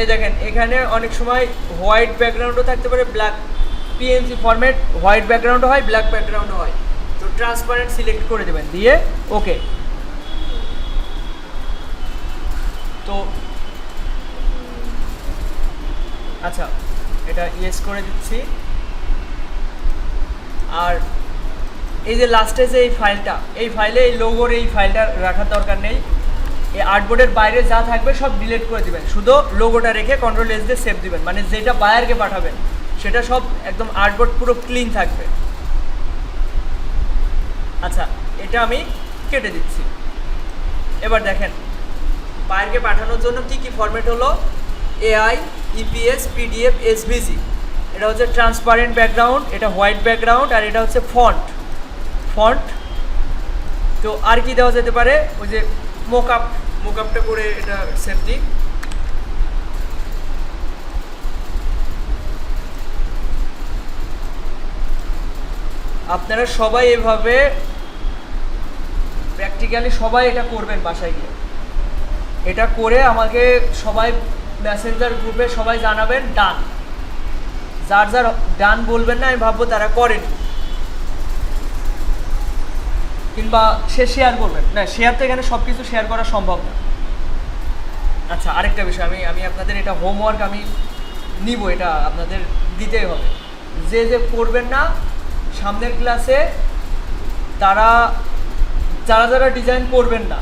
এই দেখেন এখানে অনেক সময় হোয়াইট ব্যাকগ্রাউন্ডও থাকতে পারে, ব্ল্যাক, পিএনজি ফরম্যাট হোয়াইট ব্যাকগ্রাউন্ডও হয়, ব্ল্যাক ব্যাকগ্রাউন্ডও হয়। তো ট্রান্সপারেন্ট সিলেক্ট করে দেবেন, দিয়ে ওকে। তো আচ্ছা এটা ইয়েস করে দিচ্ছি। আর এই যে লাস্টে যে এই ফাইলটা, এই ফাইলে এই লোগোর এই ফাইলটা রাখার দরকার নেই। এই আর্টবোর্ডের বাইরে যা থাকবে সব ডিলিট করে দিবেন, শুধু লোগোটা রেখে কন্ট্রোল এস দিয়ে সেভ দিবেন, মানে যেটা বায়ারকে পাঠাবেন সেটা সব একদম আর্টবোর্ড পুরো ক্লিন থাকবে। আচ্ছা এটা আমি কেটে দিচ্ছি। এবার দেখেন বায়ারকে পাঠানোর জন্য কি কি ফরম্যাট হলো, এআই, ইপিএস, পিডিএফ, এসভিজি। এটা হচ্ছে ট্রান্সপারেন্ট ব্যাকগ্রাউন্ড, এটা হোয়াইট ব্যাকগ্রাউন্ড, আর এটা হচ্ছে ফন্ট। তো আর কি দেওয়া যেতে পারে, ওই যে মোকআপটা করে এটা সেভ দিই। আপনারা সবাই এভাবে প্র্যাকটিক্যালি সবাই এটা করবেন বাসায় গিয়ে। এটা করে আমাকে সবাই মেসেঞ্জার গ্রুপে সবাই জানাবেন ডান। যার ডান বলবেন না আমি ভাববো তারা করেনি, কিংবা সে শেয়ার করবেন না, শেয়ার তো এখানে সব কিছু শেয়ার করা সম্ভব না। আচ্ছা আরেকটা বিষয়, আমি আপনাদের এটা হোমওয়ার্ক আমি নিব, এটা আপনাদের দিতেই হবে। যে করবেন না সামনের ক্লাসে, যারা ডিজাইন করবেন না,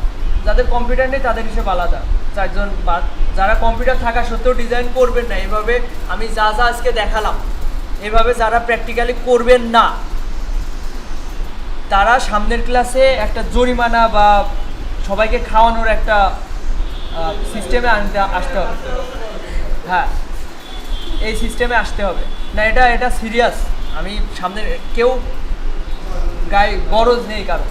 যাদের কম্পিউটার নেই তাদের হিসেবে আলাদা, চারজন বা যারা কম্পিউটার থাকা সত্ত্বেও ডিজাইন করবেন না, এভাবে আমি যা আজকে দেখালাম এভাবে যারা প্র্যাকটিক্যালি করবেন না, তারা সামনের ক্লাসে একটা জরিমানা বা সবাইকে খাওয়ানোর একটা সিস্টেমে আসতে হবে। হ্যাঁ এই সিস্টেমে আসতে হবে না, এটা সিরিয়াস। আমি সামনে কেউ গায়ে গরজ নেই কারণ।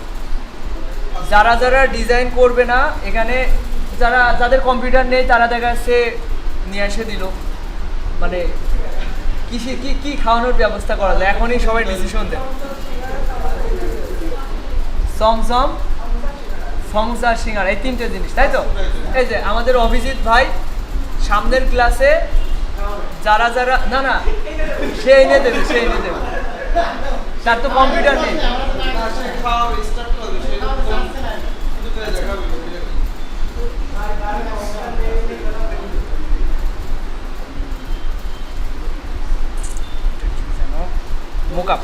যারা ডিজাইন করবে না এখানে, যাদের কম্পিউটার নেই তারা দেখা যাচ্ছে নিয়ে এসে দিল, মানে কি খাওয়ানোর ব্যবস্থা করা যায় এখনই সবাই ডিসিশন দেন। সংস আর সিঙ্গার, এই তিনটে জিনিস, তাই তো? এই যে আমাদের অভিজিৎ ভাই সামনের ক্লাসে যারা না সে এনে দেবে, তার তো কম্পিউটার নেই। মোকআপ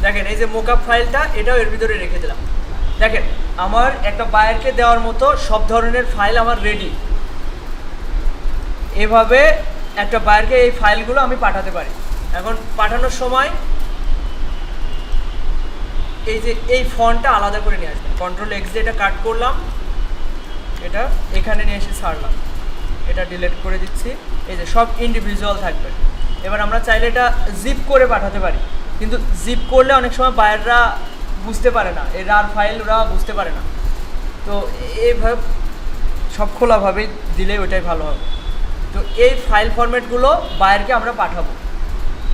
দেখেন, এই যে মোকআপ ফাইলটা এটাও এর ভিতরে রেখে দিলাম। দেখেন আমার একটা বায়ারকে দেওয়ার মতো সব ধরনের ফাইল আমার রেডি। এভাবে একটা বায়ারকে এই ফাইলগুলো আমি পাঠাতে পারি। এখন পাঠানোর সময় এই যে এই ফন্টটা আলাদা করে নিয়ে আসবেন, কন্ট্রোল এক্স দিয়ে এটা কাট করলাম, এটা এখানে নিয়ে এসে ছাড়লাম, এটা ডিলিট করে দিচ্ছি। এই যে সব ইন্ডিভিজুয়াল থাকবে। এবার আমরা চাইলে এটা জিপ করে পাঠাতে পারি, কিন্তু জিপ করলে অনেক সময় বায়াররা বুঝতে পারে না, এই রার ফাইল ওরা বুঝতে পারে না। তো এইভাবে সব খোলাভাবেই দিলে ওইটাই ভালো হবে। তো এই ফাইল ফরম্যাটগুলো বায়ারকে আমরা পাঠাবো।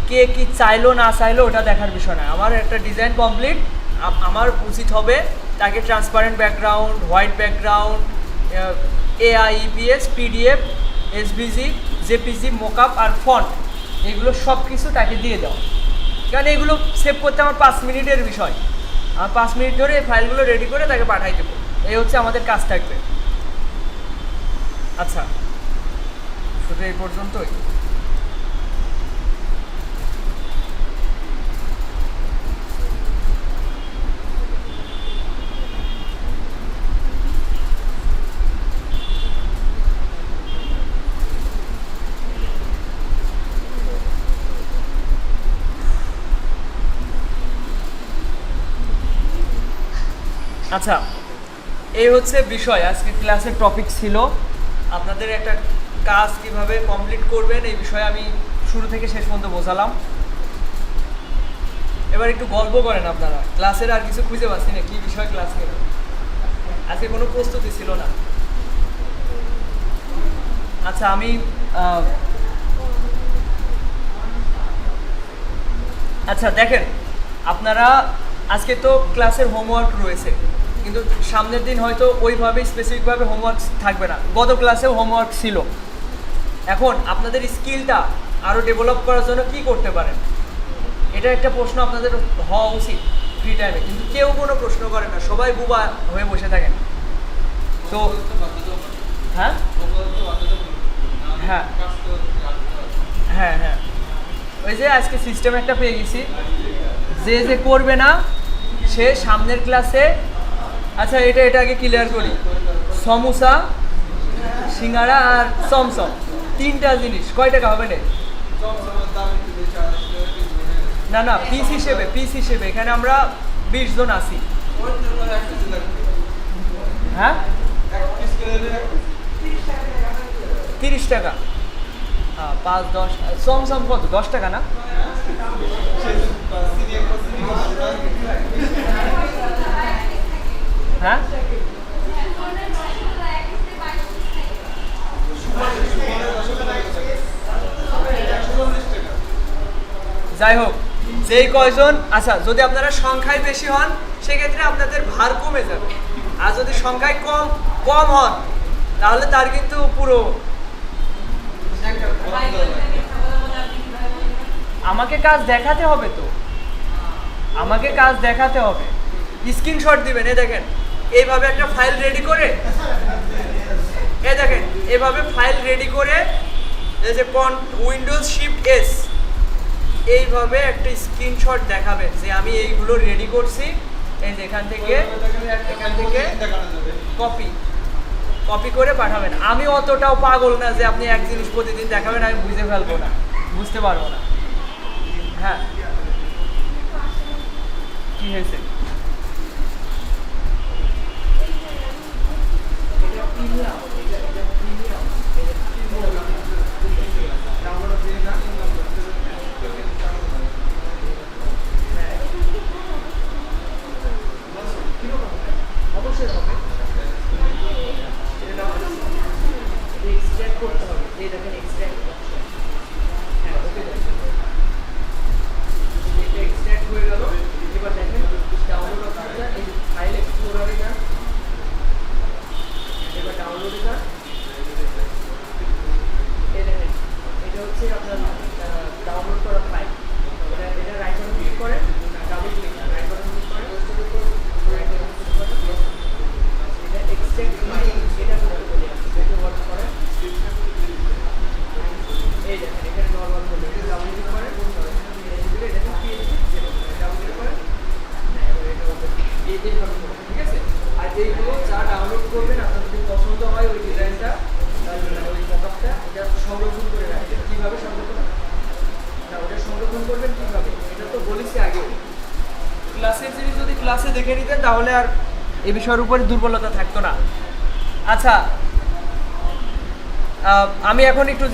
কে কি চাইলো না চাইলো ওটা দেখার বিষয় না। আমার একটা ডিজাইন কমপ্লিট, আমার উচিত হবে তাকে transparent background, white background, AI, EPS, PDF, SVG, JPG, mockup আর ফন্ট, এগুলো সব কিছু তাকে দিয়ে দাও। কারণ এগুলো সেভ করতে আমার 5 মিনিটের বিষয়। আমার 5 মিনিট ধরে এই ফাইলগুলো রেডি করে তাকে পাঠাই দেবো। এই হচ্ছে আমাদের কাজ থাকবে। আচ্ছা, শুধু এই পর্যন্তই। আচ্ছা, এই হচ্ছে বিষয়, আজকে ক্লাসের টপিক ছিল। আপনাদের একটা কাজ কিভাবে কমপ্লিট করবেন এই বিষয়ে আমি শুরু থেকে শেষ পর্যন্ত বোঝালাম। এবার একটু গল্প করেন আপনারা। ক্লাসের আর কিছু খুঁজে পাচ্ছি না, কী বিষয় ক্লাস নেব। আজকে কোনো প্রস্তুতি ছিল না। আচ্ছা, আমি আচ্ছা দেখেন, আপনারা আজকে তো ক্লাসের হোমওয়ার্ক রয়েছে, কিন্তু সামনের দিন হয়তো ওইভাবে স্পেসিফিকভাবে হোমওয়ার্ক থাকবে না। গত ক্লাসেও হোমওয়ার্ক ছিল। এখন আপনাদের স্কিলটা আরও ডেভেলপ করার জন্য কী করতে পারেন, এটা একটা প্রশ্ন আপনাদের হওয়া উচিত ফ্রি টাইমে। কিন্তু কেউ কোনো প্রশ্ন করে না, সবাই বুবা হয়ে বসে থাকেন। তো হ্যাঁ হ্যাঁ হ্যাঁ হ্যাঁ ওই যে আজকে সিস্টেম একটা পেয়ে গেছি, যে যে করবে না সে সামনের ক্লাসে। আচ্ছা, এটা আগে ক্লিয়ার করি। সমোসা, সিঙ্গাড়া আর চমচম, 3টা জিনিস কয় টাকা হবে না? না না, পিস হিসেবে এখানে আমরা 20 জন আছি। হ্যাঁ, 30 টাকা। 5, 10 চমচম কত? 10 টাকা না? হ্যাঁ, যাই হোক, যেই কয়জন, আচ্ছা যদি আপনারা সংখ্যায় বেশি হন সেক্ষেত্রে আপনাদের ভার কমে যাবে, আর যদি সংখ্যায় কম হন তাহলে তার কিন্তু পুরো আমাকে কাজ দেখাতে হবে। তো আমাকে কাজ দেখাতে হবে, স্ক্রিনশট দিবেন। এই দেখেন, এইভাবে একটা ফাইল রেডি করে, এই দেখেন এইভাবে ফাইল রেডি করে, এই যে উইন্ডোজ শিফট এস, এইভাবে একটা স্ক্রিনশট দেখাবেন যে আমি এইগুলো রেডি করছি। এই যে এখান থেকে কপি করে পাঠাবেন। আমি অতটাও পাগল না যে আপনি এক জিনিস প্রতিদিন দেখাবেন, আমি বুঝতে পারবো না। হ্যাঁ, কি হয়েছে? অবশ্যই হবে, এক্সট্রাক্ট করতে হবে। এই দেখেন এক্সট্রাক্ট, হ্যাঁ ওকে, এটা এক্সট্রাক্ট হয়ে গেল। এবার দেখেন ক্লাসের জিনিস যদি ক্লাসে দেখে নিতেন তাহলে আর এই বিষয়ের উপরে দুর্বলতা থাকতো না। আচ্ছা, আমি এখন একটু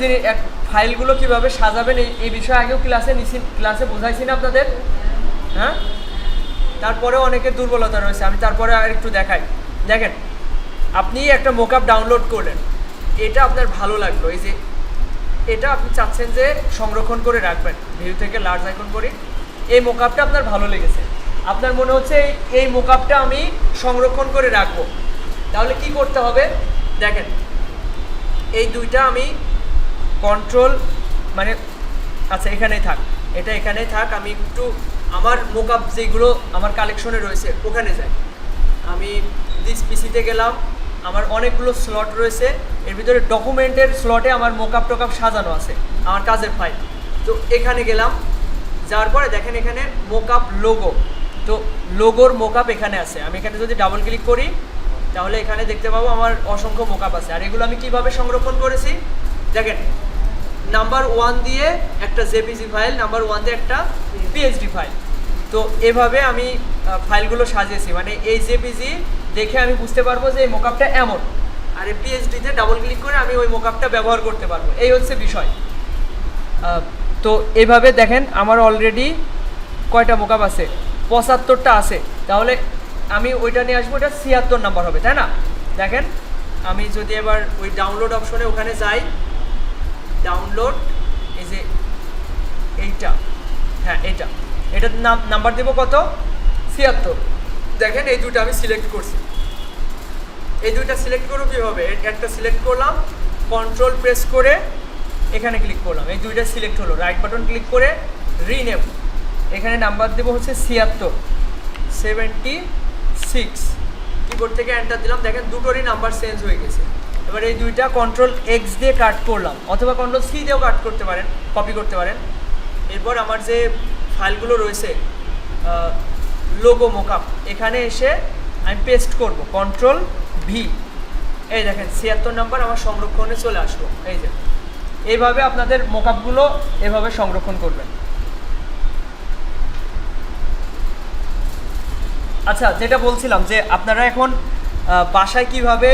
ফাইলগুলো কিভাবে সাজাবেন এই বিষয়ে আগেও ক্লাসে বোঝাইছি না আপনাদের, হ্যাঁ? তারপরেও অনেকের দুর্বলতা রয়েছে, আমি তারপরে আর একটু দেখাই। দেখেন, আপনি একটা মোকআপ ডাউনলোড করলেন, এটা আপনার ভালো লাগলো, এই যে এটা আপনি চাচ্ছেন যে সংরক্ষণ করে রাখবেন, ভিউ থেকে লার্জ আইকন করি, এই মোকআপটা আপনার ভালো লেগেছে, আপনার মনে হচ্ছে এই মোকআপটা আমি সংরক্ষণ করে রাখবো, তাহলে কি করতে হবে? দেখেন, এই দুইটা আমি কন্ট্রোল মানে আচ্ছা এখানেই থাক, এটা এখানেই থাক, আমি একটু আমার মোকআপ যেগুলো আমার কালেকশনে রয়েছে ওখানে যাই। আমি দিস পিসিতে গেলাম, আমার অনেকগুলো স্লট রয়েছে, এর ভিতরে ডকুমেন্টের স্লটে আমার মোকআপ টোকআপ সাজানো আছে, আমার কাজের ফাইল। তো এখানে গেলাম, যাওয়ার পরে দেখেন এখানে মোকআপ লোগো, তো লোগোর মোকআপ এখানে আছে। আমি এখানে যদি ডাবল ক্লিক করি তাহলে এখানে দেখতে পাবো আমার অসংখ্য মোকআপ আছে। আর এগুলো আমি কিভাবে সংরক্ষণ করেছি দেখেন, নাম্বার 1 দিয়ে একটা জেপিজি ফাইল, নাম্বার 1 দিয়ে একটা পিএইচডি ফাইল। তো এভাবে আমি ফাইলগুলো সাজিয়েছি, মানে এই জেপিজি দেখে আমি বুঝতে পারবো যে এই মোকআপটা এমন, আর এই পিএইচডিতে ডাবল ক্লিক করে আমি ওই মোকআপটা ব্যবহার করতে পারবো, এই হচ্ছে বিষয়। তো এইভাবে দেখেন আমার অলরেডি কয়টা মোকআপ আছে, 75টা আছে, তাহলে আমি ওইটা নিয়ে আসবো, ওটা 76 নাম্বার হবে, তাই না? দেখেন, আমি যদি এবার ওই ডাউনলোড অপশনে ওখানে যাই, ডাউনলোড, এই যে এইটা, হ্যাঁ এটার নাম্বার দেবো কত, 76। দেখেন এই দুটো আমি সিলেক্ট করছি, এই দুইটা সিলেক্ট করবো কীভাবে, একটা সিলেক্ট করলাম, কন্ট্রোল প্রেস করে এখানে ক্লিক করলাম, এই দুইটা সিলেক্ট হলো, রাইট বাটন ক্লিক করে রিনেম, এখানে নাম্বার দেবো হচ্ছে 76 কিবোর্ড থেকে এন্টার দিলাম, দেখেন দুটোরই নাম্বার চেঞ্জ হয়ে গেছে। এবার এই দুইটা কন্ট্রোল এক্স দিয়ে কাট করলাম, অথবা কন্ট্রোল সি দিয়েও কাট করতে পারেন, কপি করতে পারেন। এরপর আমার যে ফাইলগুলো রয়েছে লোগো মোকআপ, এখানে এসে আমি পেস্ট করব, কন্ট্রোল ভি, এই দেখেন 76 নাম্বার আমার সংরক্ষণে চলে আসলো। এই যে এইভাবে আপনাদের মোকআপগুলো এভাবে সংরক্ষণ করবেন। আচ্ছা, যেটা বলছিলাম যে আপনারা এখন বাসায় কিভাবে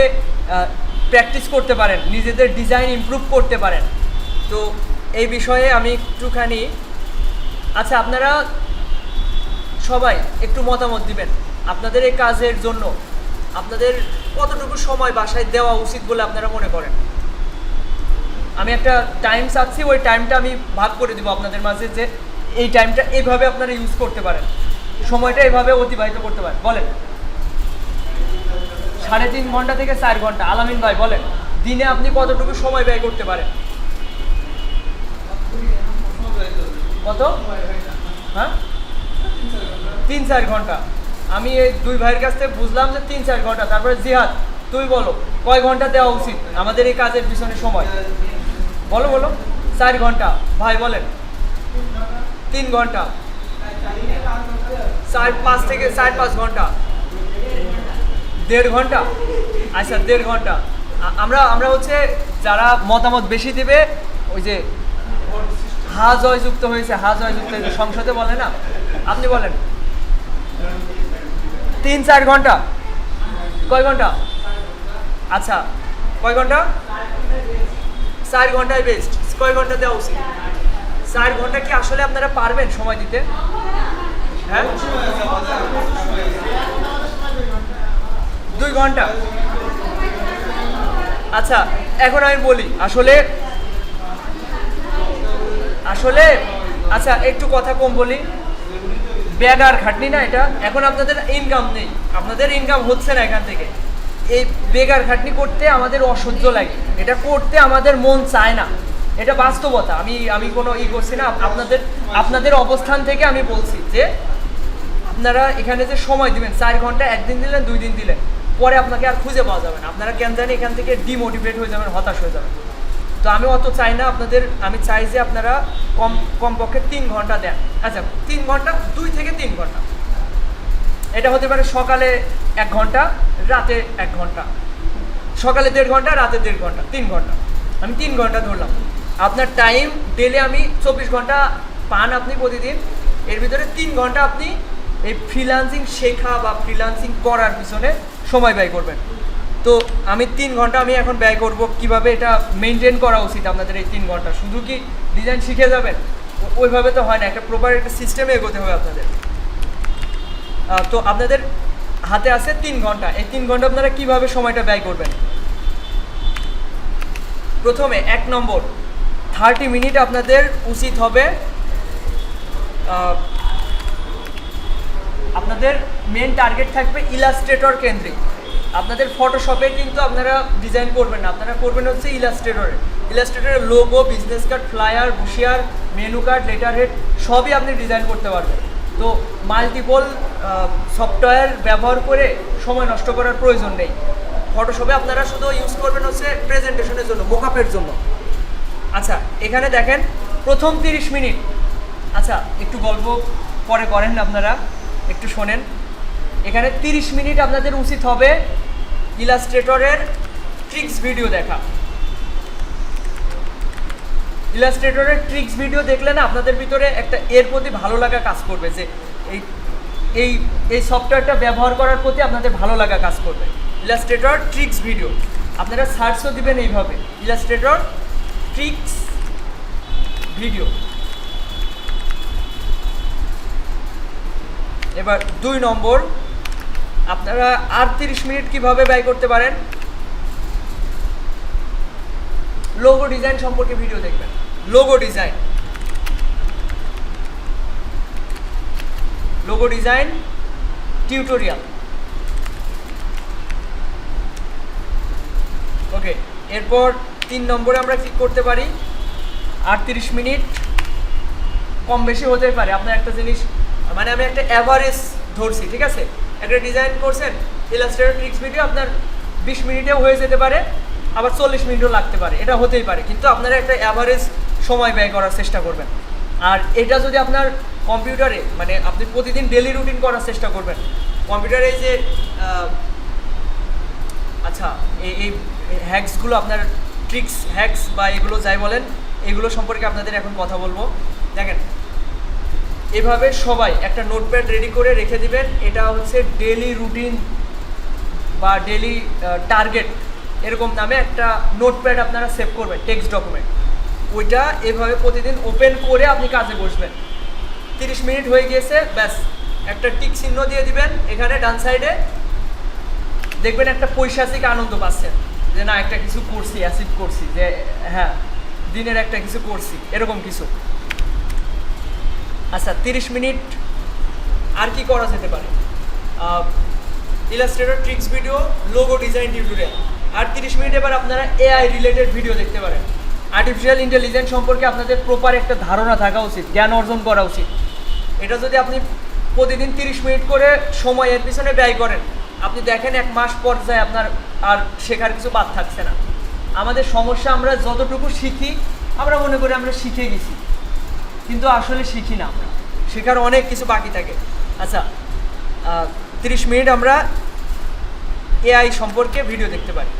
প্র্যাকটিস করতে পারেন, নিজেদের ডিজাইন ইমপ্রুভ করতে পারেন, তো এই বিষয়ে আমি একটুখানি, আচ্ছা আপনারা সবাই একটু মতামত দিবেন, আপনাদের এই কাজের জন্য আপনাদের কতটুকু সময় বাসায় দেওয়া উচিত বলে আপনারা মনে করেন? আমি একটা টাইম চাচ্ছি, ওই টাইমটা আমি ভাগ করে দিব আপনাদের মাঝে, যে এই টাইমটা এইভাবে আপনারা ইউজ করতে পারেন, সময়টা এভাবে অতিবাহিত করতে পারেন। বলেন, 3.5 ঘন্টা থেকে 4 ঘন্টা। আলামিন ভাই বলেন, দিনে আপনি কতটুকু সময় ব্যয় করতে পারেন? কত? হ্যাঁ, 3-4 ঘন্টা। আমি এই দুই ভাইয়ের কাছ থেকে বুঝলাম যে 3-4 ঘন্টা। তারপরে জিহাদ, তুই বলো কয় ঘন্টা দেওয়া উচিত আমাদের এই কাজের পিছনে সময়? বলো 4 ঘন্টা। ভাই বলেন 3 ঘন্টা, 4-5 থেকে 4-5 ঘন্টা, 1.5 ঘন্টা। আচ্ছা 1.5 ঘন্টা। আমরা হচ্ছে যারা মতামত বেশি দিবে, ওই যে হা জয়যুক্ত হয়েছে, সংসদে বলে না, আপনি বলেন 3-4 ঘন্টা। কয় ঘন্টা? আচ্ছা কয় ঘন্টা? 4 ঘন্টায় বেস্ট। কয় ঘন্টা দেওয়া উচিত? 4 ঘন্টা কি আসলে আপনারা পারবেন সময় দিতে? হ্যাঁ, 2 ঘন্টা। আচ্ছা এখন আমি বলি, আসলে আচ্ছা একটু কথা কম বলি, বেগার খাটনি না এটা। এখন আপনাদের ইনকাম নেই, আপনাদের ইনকাম হচ্ছে না এখান থেকে, এই বেগার খাটনি করতে আমাদের অসহ্য লাগে, এটা করতে আমাদের মন চায় না, এটা বাস্তবতা। আমি কোনো করছি না, আপনাদের অবস্থান থেকে আমি বলছি যে আপনারা এখানে যে সময় দিবেন, 4 ঘন্টা, 1 দিন দিলেন, 2 দিন দিলেন, পরে আপনাকে আর খুঁজে পাওয়া যাবে না, আপনারা কেন জানি এখান থেকে ডিমোটিভেট হয়ে যাবেন, হতাশ হয়ে যাবেন। তো আমি অত চাই না আপনাদের, আমি চাই যে আপনারা কমপক্ষে 3 ঘন্টা দেন। আচ্ছা 3 ঘন্টা, 2 থেকে 3 ঘন্টা, এটা হতে পারে সকালে 1 ঘন্টা, রাতে 1 ঘন্টা, সকালে 1.5 ঘন্টা, রাতে 1.5 ঘন্টা, 3 ঘন্টা। আমি 3 ঘন্টা ধরলাম। আপনার টাইম ডেলে আমি 24 ঘন্টা পান আপনি প্রতিদিন, এর ভিতরে 3 ঘন্টা আপনি এই ফ্রিল্যান্সিং শেখা বা ফ্রিল্যান্সিং করার পিছনে সময় ব্যয় করবেন। তো আমি 3 ঘন্টা আমি এখন ব্যয় করব কিভাবে এটা মেনটেন করা উচিত আপনাদের এই 3 ঘন্টা। শুধু কি ডিজাইন শিখে যাবেন ওইভাবে তো হয় না, একটা প্রপার একটা সিস্টেমে এগোতে হবে আপনাদের। তো আপনাদের হাতে আছে 3 ঘন্টা। এই 3 ঘন্টা আপনারা কিভাবে সময়টা ব্যয় করবেন? প্রথমে 1 নম্বর 30 মিনিট আপনাদের উচিত হবে আপনাদের মেন টার্গেট থাকবে ইলাস্ট্রেটর কেন্দ্রিক। আপনাদের ফটোশপে কিন্তু আপনারা ডিজাইন করবেন না, আপনারা করবেন হচ্ছে ইলাস্ট্রেটরে। ইলাস্ট্রেটরের লোগো, বিজনেস কার্ড, ফ্লায়ার, হুশিয়ার, মেনু কার্ড, লেটার হেড সবই আপনি ডিজাইন করতে পারবেন। তো মাল্টিপল সফটওয়্যার ব্যবহার করে সময় নষ্ট করার প্রয়োজন নেই। ফটোশপে আপনারা শুধু ইউজ করবেন হচ্ছে প্রেজেন্টেশনের জন্য, মোকআপের জন্য। আচ্ছা, এখানে দেখেন প্রথম 30 মিনিট, আচ্ছা একটু গল্প পরে করেন আপনারা, একটু শোনেন। এখানে 30 মিনিট আপনাদের উচিত হবে ইলাস্ট্রেটরের ট্রিক্স ভিডিও দেখা। ইলাস্ট্রেটরের ট্রিক্স ভিডিও দেখলে না আপনাদের ভিতরে একটা এর প্রতি ভালো লাগা কাজ করবে, যে এই এই এই সফটওয়্যারটা ব্যবহার করার প্রতি আপনাদের ভালো লাগা কাজ করবে। ইলাস্ট্রেটর ট্রিক্স ভিডিও আপনারা সার্চও দিবেন এইভাবে, ইলাস্ট্রেটর ট্রিক্স ভিডিও। এবার 2 নম্বর, আপনারা আর 30 মিনিট কিভাবে ব্যয় করতে পারেন? লোগো ডিজাইন সম্পর্কে ভিডিও দেখবেন। Logo design tutorial. ওকে, এরপর 3 নম্বরে আমরা কি করতে পারি? 38 মিনিট কম বেশি হতে পারে। আপনার একটা জিনিস, মানে আমি একটা অ্যাভারেজ ধরছি, ঠিক আছে? একটা ডিজাইন করছেন, ইলাস্ট্রেটর ট্রিক্স ভিডিও আপনার 20 মিনিটেও হয়ে যেতে পারে, আবার 40 মিনিটও লাগতে পারে, এটা হতেই পারে। কিন্তু আপনারা একটা অ্যাভারেজ সময় ব্যয় করার চেষ্টা করবেন। আর এটা যদি আপনার কম্পিউটারে, মানে আপনি প্রতিদিন ডেলি রুটিন করার চেষ্টা করবেন কম্পিউটারে, যে আচ্ছা এই হ্যাকসগুলো, আপনার ট্রিক্স হ্যাকস বা এগুলো যাই বলেন, এগুলো সম্পর্কে আপনাদের এখন কথা বলবো। দেখেন, এভাবে সবাই একটা নোটপ্যাড রেডি করে রেখে দিবেন। এটা হচ্ছে ডেলি রুটিন বা ডেলি টার্গেট এরকম নামে একটা নোটপ্যাড আপনারা সেভ করবেন, টেক্সট ডকুমেন্ট। ওইটা এভাবে প্রতিদিন ওপেন করে আপনি কাজে বসবেন। 30 মিনিট হয়ে গিয়েছে, ব্যাস একটা টিক চিহ্ন দিয়ে দিবেন এখানে ডান সাইডে। দেখবেন একটা পৈশাচিক আনন্দ পাচ্ছেন, যে না একটা কিছু করছি, অ্যাচিভ করছি, যে হ্যাঁ দিনের একটা কিছু করছি, এরকম কিছু। আচ্ছা, 30 মিনিট আর কি করা যেতে পারে? Illustrator tricks video, logo design tutorial. আর 30 মিনিট এবার আপনারা এআই রিলেটেড ভিডিও দেখতে পারেন। আর্টিফিশিয়াল ইন্টেলিজেন্স সম্পর্কে আপনাদের প্রপার একটা ধারণা থাকা উচিত, জ্ঞান অর্জন করা উচিত। এটা যদি আপনি প্রতিদিন 30 মিনিট করে সময় এর পিছনে ব্যয় করেন, আপনি দেখেন 1 মাস পর যায় আপনার আর শেখার কিছু বাদ থাকছে না। আমাদের সমস্যা, আমরা যতটুকু শিখি আমরা মনে করি আমরা শিখে গেছি, কিন্তু আসলে শিখি না, আমরা শেখার অনেক কিছু বাকি থাকে। আচ্ছা, 30 মিনিট আমরা এআই সম্পর্কে ভিডিও দেখতে পারি।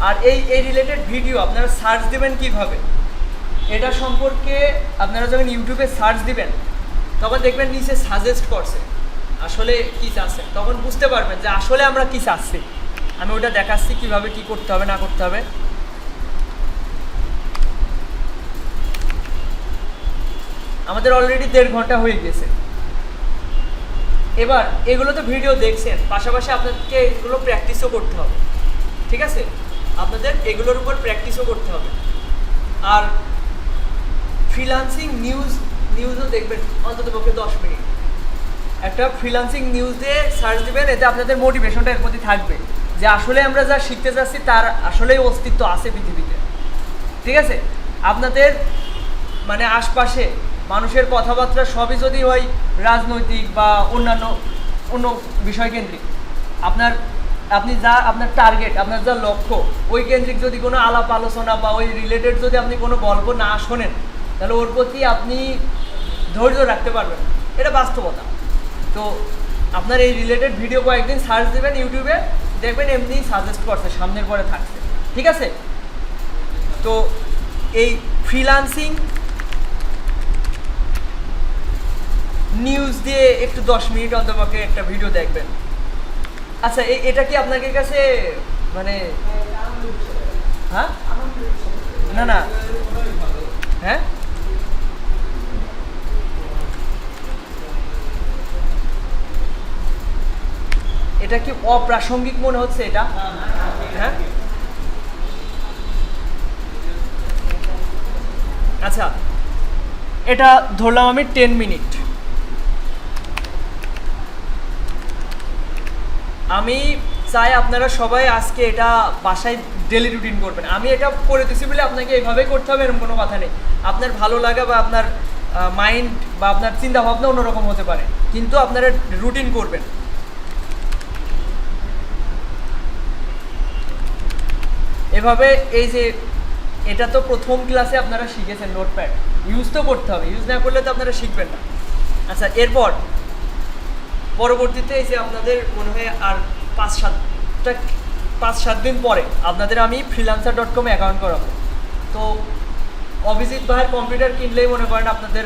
আর এই রিলেটেড ভিডিও আপনারা সার্চ দিবেন কিভাবে? এটা সম্পর্কে আপনারা যখন ইউটিউবে সার্চ দিবেন তখন দেখবেন নিচে সাজেস্ট করছে আসলে কি চাচ্ছেন, তখন বুঝতে পারবেন যে আসলে আমরা কি চাচ্ছি। আমি ওটা দেখাচ্ছি কিভাবে কি করতে হবে না করতে হবে। আমাদের অলরেডি 1.5 ঘন্টা হয়ে গেছে। এবার এগুলো তো ভিডিও দেখছেন, পাশাপাশি আপনাদেরকে এগুলো প্র্যাকটিসও করতে হবে, ঠিক আছে? আপনাদের এগুলোর উপর প্র্যাকটিসও করতে হবে। আর ফ্রিল্যান্সিং নিউজও দেখবেন অন্তত পক্ষে 10 মিনিট। একটা ফ্রিল্যান্সিং নিউজে সার্চ দিবেন, এতে আপনাদের মোটিভেশনটা এর প্রতি থাকবে যে আসলে আমরা যা শিখতে যাচ্ছি তার আসলেই অস্তিত্ব আছে পৃথিবীতে, ঠিক আছে? আপনাদের মানে আশপাশে মানুষের কথাবার্তা সবই যদি হয় রাজনৈতিক বা অন্য বিষয়কেন্দ্রিক, আপনি যা আপনার টার্গেট, আপনার যা লক্ষ্য, ওই কেন্দ্রিক যদি কোনো আলাপ আলোচনা বা ওই রিলেটেড যদি আপনি কোনো গল্প না শোনেন, তাহলে ওর প্রতি আপনি ধৈর্য রাখতে পারবেন, এটা বাস্তবতা। তো আপনার এই রিলেটেড ভিডিও কয়েকদিন সার্চ দেবেন ইউটিউবে, দেখবেন এমনি সাজেস্ট করছে, সামনের পরে থাকছে, ঠিক আছে? তো এই ফ্রিল্যান্সিং নিউজ দিয়ে একটু 10 মিনিট অন্তপক্ষে একটা ভিডিও দেখবেন। আচ্ছা এটা কি আপনাদের কাছে মানে হ্যাঁ না না হ্যাঁ এটা কি অপ্রাসঙ্গিক মনে হচ্ছে এটা? হ্যাঁ আচ্ছা এটা ধরলাম আমি 10 মিনিট। আমি চাই আপনারা সবাই আজকে এটা বাসায় ডেলি রুটিন করবেন। আমি এটা করে দিচ্ছি বলে আপনাকে এইভাবেই করতে হবে এরকম কোনো কথা নেই। আপনার ভালো লাগা বা আপনার মাইন্ড বা আপনার চিন্তা ভাবনা অন্যরকম হতে পারে, কিন্তু আপনারা রুটিন করবেন। এভাবে এই যে এটা তো প্রথম ক্লাসে আপনারা শিখেছেন নোটপ্যাড ইউজ তো করতে হবে, ইউজ না করলে তো আপনারা শিখবেন না। আচ্ছা এরপর পরবর্তীতে এই যে আপনাদের মনে হয় আর 5-7 দিন পরে আপনাদের আমি freelancer.com অ্যাকাউন্ট করাবো। তো অভিজিৎ ভাইয়ের কম্পিউটার কিনলেই মনে করেন আপনাদের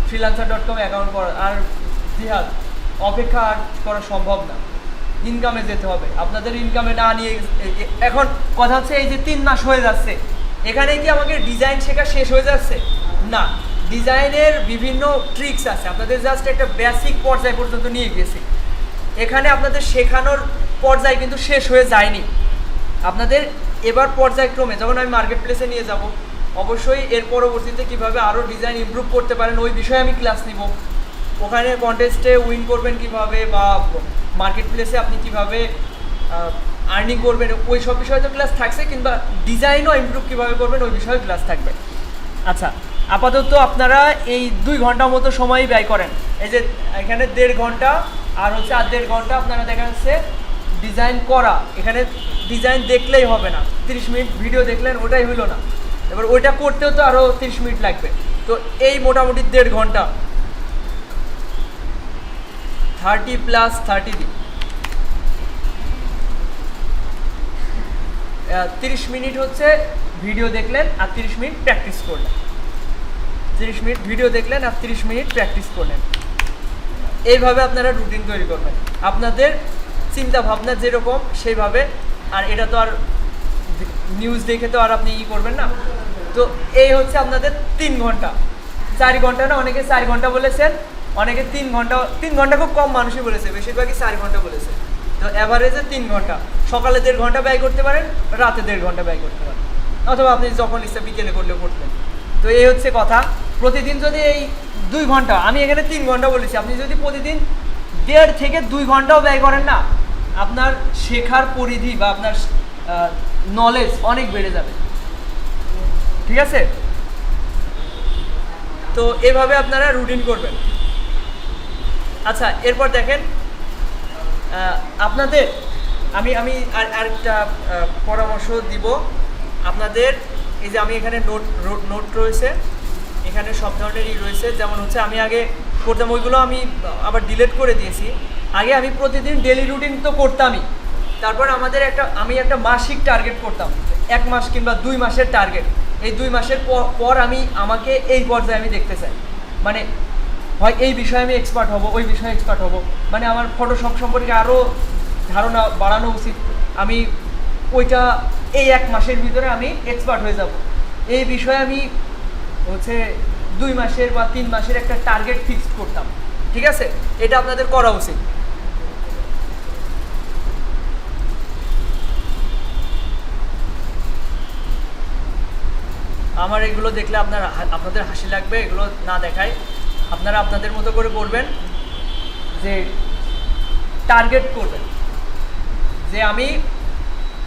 freelancer.com অ্যাকাউন্ট করা আর জিহাদ অপেক্ষা আর করা সম্ভব না, ইনকামে যেতে হবে। আপনাদের ইনকামে না নিয়ে এখন কথা হচ্ছে এই যে 3 মাস হয়ে যাচ্ছে, এখানে কি আমাকে ডিজাইন শেখা শেষ হয়ে যাচ্ছে? না, ডিজাইনের বিভিন্ন ট্রিক্স আছে, আপনাদের জাস্ট একটা বেসিক পর্যায় পর্যন্ত নিয়ে গেছি। এখানে আপনাদের শেখানোর পর্যায় কিন্তু শেষ হয়ে যায়নি। আপনাদের এবার পর্যায়ক্রমে যখন আমি মার্কেট প্লেসে নিয়ে যাব, অবশ্যই এর পরবর্তীতে কীভাবে আরও ডিজাইন ইমপ্রুভ করতে পারেন ওই বিষয়ে আমি ক্লাস নিব। ওখানে কন্টেস্টে উইন করবেন কিভাবে বা মার্কেট প্লেসে আপনি কীভাবে আর্নিং করবেন ওই সব বিষয়ে তো ক্লাস থাকছে, কিংবা ডিজাইনও ইমপ্রুভ কীভাবে করবেন ওই বিষয়ে ক্লাস থাকবে। আচ্ছা আপাতত আপনারা এই 2 ঘন্টা মতো সময় ব্যয় করেন। এই যে এখানে 1.5 ঘন্টা আর হচ্ছে আর 1.5 ঘন্টা আপনারা দেখা যাচ্ছে ডিজাইন করা। এখানে ডিজাইন দেখলেই হবে না, 30 মিনিট ভিডিও দেখলেন ওটাই হইলো না, এবার ওইটা করতেও তো আরও 30 মিনিট লাগবে। তো এই মোটামুটি 1.5 ঘন্টা 30 + 30 দিন 30 মিনিট হচ্ছে ভিডিও দেখলেন আর 30 মিনিট প্র্যাকটিস করলেন। 30 মিনিট ভিডিও দেখলেন আর 30 মিনিট প্র্যাকটিস করলেন। এইভাবে আপনারা রুটিন তৈরি করবেন, আপনাদের চিন্তা ভাবনা যেরকম সেইভাবে। আর এটা তো আর নিউজ দেখে তো আর আপনি করবেন না। তো এই হচ্ছে আপনাদের 3 ঘন্টা, 4 ঘন্টা না, অনেকে 4 ঘন্টা বলেছেন, অনেকে 3 ঘন্টা। 3 ঘন্টা খুব কম মানুষই বলেছে, বেশিরভাগই 4 ঘন্টা বলেছে। তো অ্যাভারেজে 3 ঘন্টা, সকালে 1.5 ঘন্টা ব্যয় করতে পারেন, রাতে 1.5 ঘন্টা ব্যয় করতে পারেন, অথবা আপনি যখন ইচ্ছা বিকেলে করলে করতেন। তো এই হচ্ছে কথা। প্রতিদিন যদি এই 2 ঘন্টা, আমি এখানে 3 ঘন্টা বলেছি, আপনি যদি প্রতিদিন 1.5 থেকে 2 ঘন্টাও ব্যয় করেন না, আপনার শেখার পরিধি বা আপনার নলেজ অনেক বেড়ে যাবে। ঠিক আছে? তো এভাবে আপনারা রুটিন করবেন। আচ্ছা এরপর দেখেন আপনাদের আমি আরেকটা পরামর্শ দিব আপনাদের। এই যে আমি এখানে নোট রয়েছে, এখানে সব ধরনেরই রয়েছে। যেমন হচ্ছে আমি আগে করতাম, ওইগুলো আমি আবার ডিলিট করে দিয়েছি। আগে আমি প্রতিদিন ডেলি রুটিন তো করতামই, তারপর আমি একটা মাসিক টার্গেট করতাম, 1 মাস কিংবা 2 মাসের টার্গেট। এই 2 মাসের পর আমাকে এই পর্যায়ে আমি দেখতে চাই, মানে হয় এই বিষয়ে আমি এক্সপার্ট হব, ওই বিষয়ে এক্সপার্ট হব, মানে আমার ফটোশপ সম্পর্কে আরও ধারণা বাড়ানো উচিত। আমি ওইটা এই 1 মাসের ভিতরে আমি এক্সপার্ট হয়ে যাব। এই বিষয়ে আমি হচ্ছে 2 মাসের বা 3 মাসের একটা টার্গেট ফিক্স করতাম। ঠিক আছে? এটা আপনাদের করা উচিত। আমার এগুলো দেখলে আপনাদের হাসি লাগবে, এগুলো না দেখায়। আপনারা আপনাদের মতো করে করবেন, যে টার্গেট করবেন যে আমি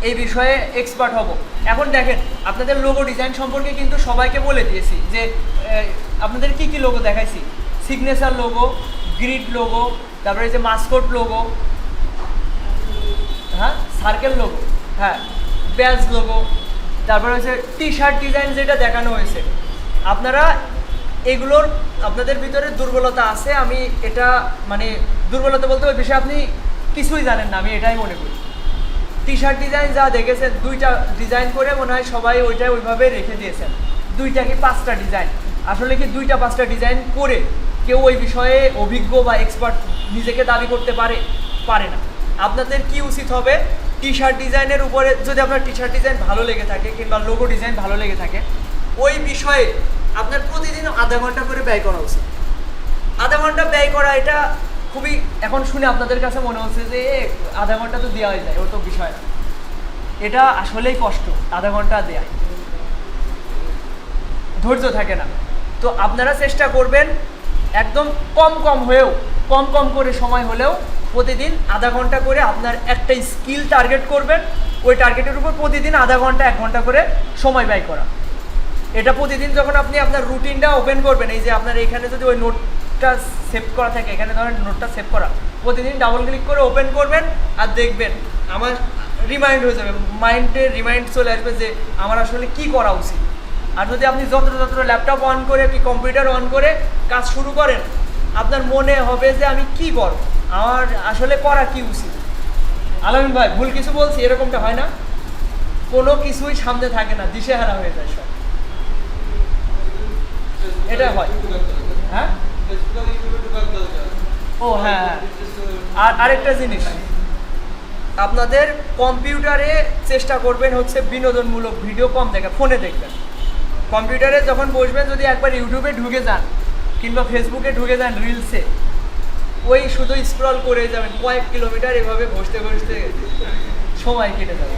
এই বিষয়ে এক্সপার্ট হব। এখন দেখেন আপনাদের লোগো ডিজাইন সম্পর্কে কিন্তু সবাইকে বলে দিয়েছি, যে আপনাদের কি কি লোগো দেখাইছি, সিগনেচার লোগো, গ্রিড লোগো, তারপরে যে মাস্কট লোগো, হ্যাঁ সার্কেল লোগো, হ্যাঁ ব্যাজ লোগো, তারপরে হচ্ছে টি-শার্ট ডিজাইন যেটা দেখানো হয়েছে। আপনারা এগুলোর আপনাদের ভিতরে দুর্বলতা আছে, আমি এটা মানে দুর্বলতা বলতে ওই বিষয়ে আপনি কিছুই জানেন না, আমি এটাই মনে করি। টি শার্ট ডিজাইন যা দেখেছেন 2টা ডিজাইন করে মনে হয় সবাই ওইটা ওইভাবে রেখে দিয়েছেন। 2টা কি 5টা ডিজাইন, আসলে কি 2টা 5টা ডিজাইন করে কেউ ওই বিষয়ে অভিজ্ঞ বা এক্সপার্ট নিজেকে দাবি করতে পারে না। আপনাদের কি উচিত হবে, টি শার্ট ডিজাইনের উপরে যদি আপনার টি শার্ট ডিজাইন ভালো লেগে থাকে কিংবা লোগো ডিজাইন ভালো লেগে থাকে, ওই বিষয়ে আপনার প্রতিদিন আধা ঘন্টা করে ব্যয় করা উচিত। আধা ঘন্টা ব্যয় করা এটা খুবই, এখন শুনে আপনাদের কাছে মনে হচ্ছে যে আধা ঘন্টা তো দেওয়াই যায়, ও তো বিষয় না। এটা আসলেই কষ্ট, আধা ঘন্টা দেয়া ধৈর্য থাকে না। তো আপনারা চেষ্টা করবেন একদম কম করে সময় হলেও প্রতিদিন আধা ঘন্টা করে আপনার একটা স্কিল টার্গেট করবেন, ওই টার্গেটের উপর প্রতিদিন আধা ঘন্টা 1 ঘন্টা করে সময় ব্যয় করা। এটা প্রতিদিন যখন আপনি আপনার রুটিনটা ওপেন করবেন, এই যে আপনার এখানে যদি ওই নোটটা সেভ করা থাকে, এখানে ধরেন নোটটা সেভ করা, প্রতিদিন ডাবল ক্লিক করে ওপেন করবেন আর দেখবেন আমার রিমাইন্ড হয়ে যাবে, মাইন্ডে রিমাইন্ড চলে আসবে যে আমার আসলে কি করা উচিত। আর যদি আপনি যত্র ল্যাপটপ অন করে কি কম্পিউটার অন করে কাজ শুরু করেন, আপনার মনে হবে যে আমি কি করব, আমার আসলে করা কি উচিত। আলামিন ভাই ভুল কিছু বলছি? এরকমটা হয় না? কোনো কিছুই সামনে থাকে না, দিশেহারা হয়ে যায় সব, এটা হয়। হ্যাঁ, ও হ্যাঁ, আর আরেকটা জিনিস, আপনাদের কম্পিউটারে চেষ্টা করবেন হচ্ছে বিনোদনমূলক ভিডিও কম দেখা, ফোনে দেখবেন। কম্পিউটারে যখন বসবেন যদি একবার ইউটিউবে ঢুকে যান কিংবা ফেসবুকে ঢুকে যান রিলসে, ওই শুধু স্ক্রল করে যাবেন কয়েক কিলোমিটার, এভাবে বসতে সময় কেটে যাবে।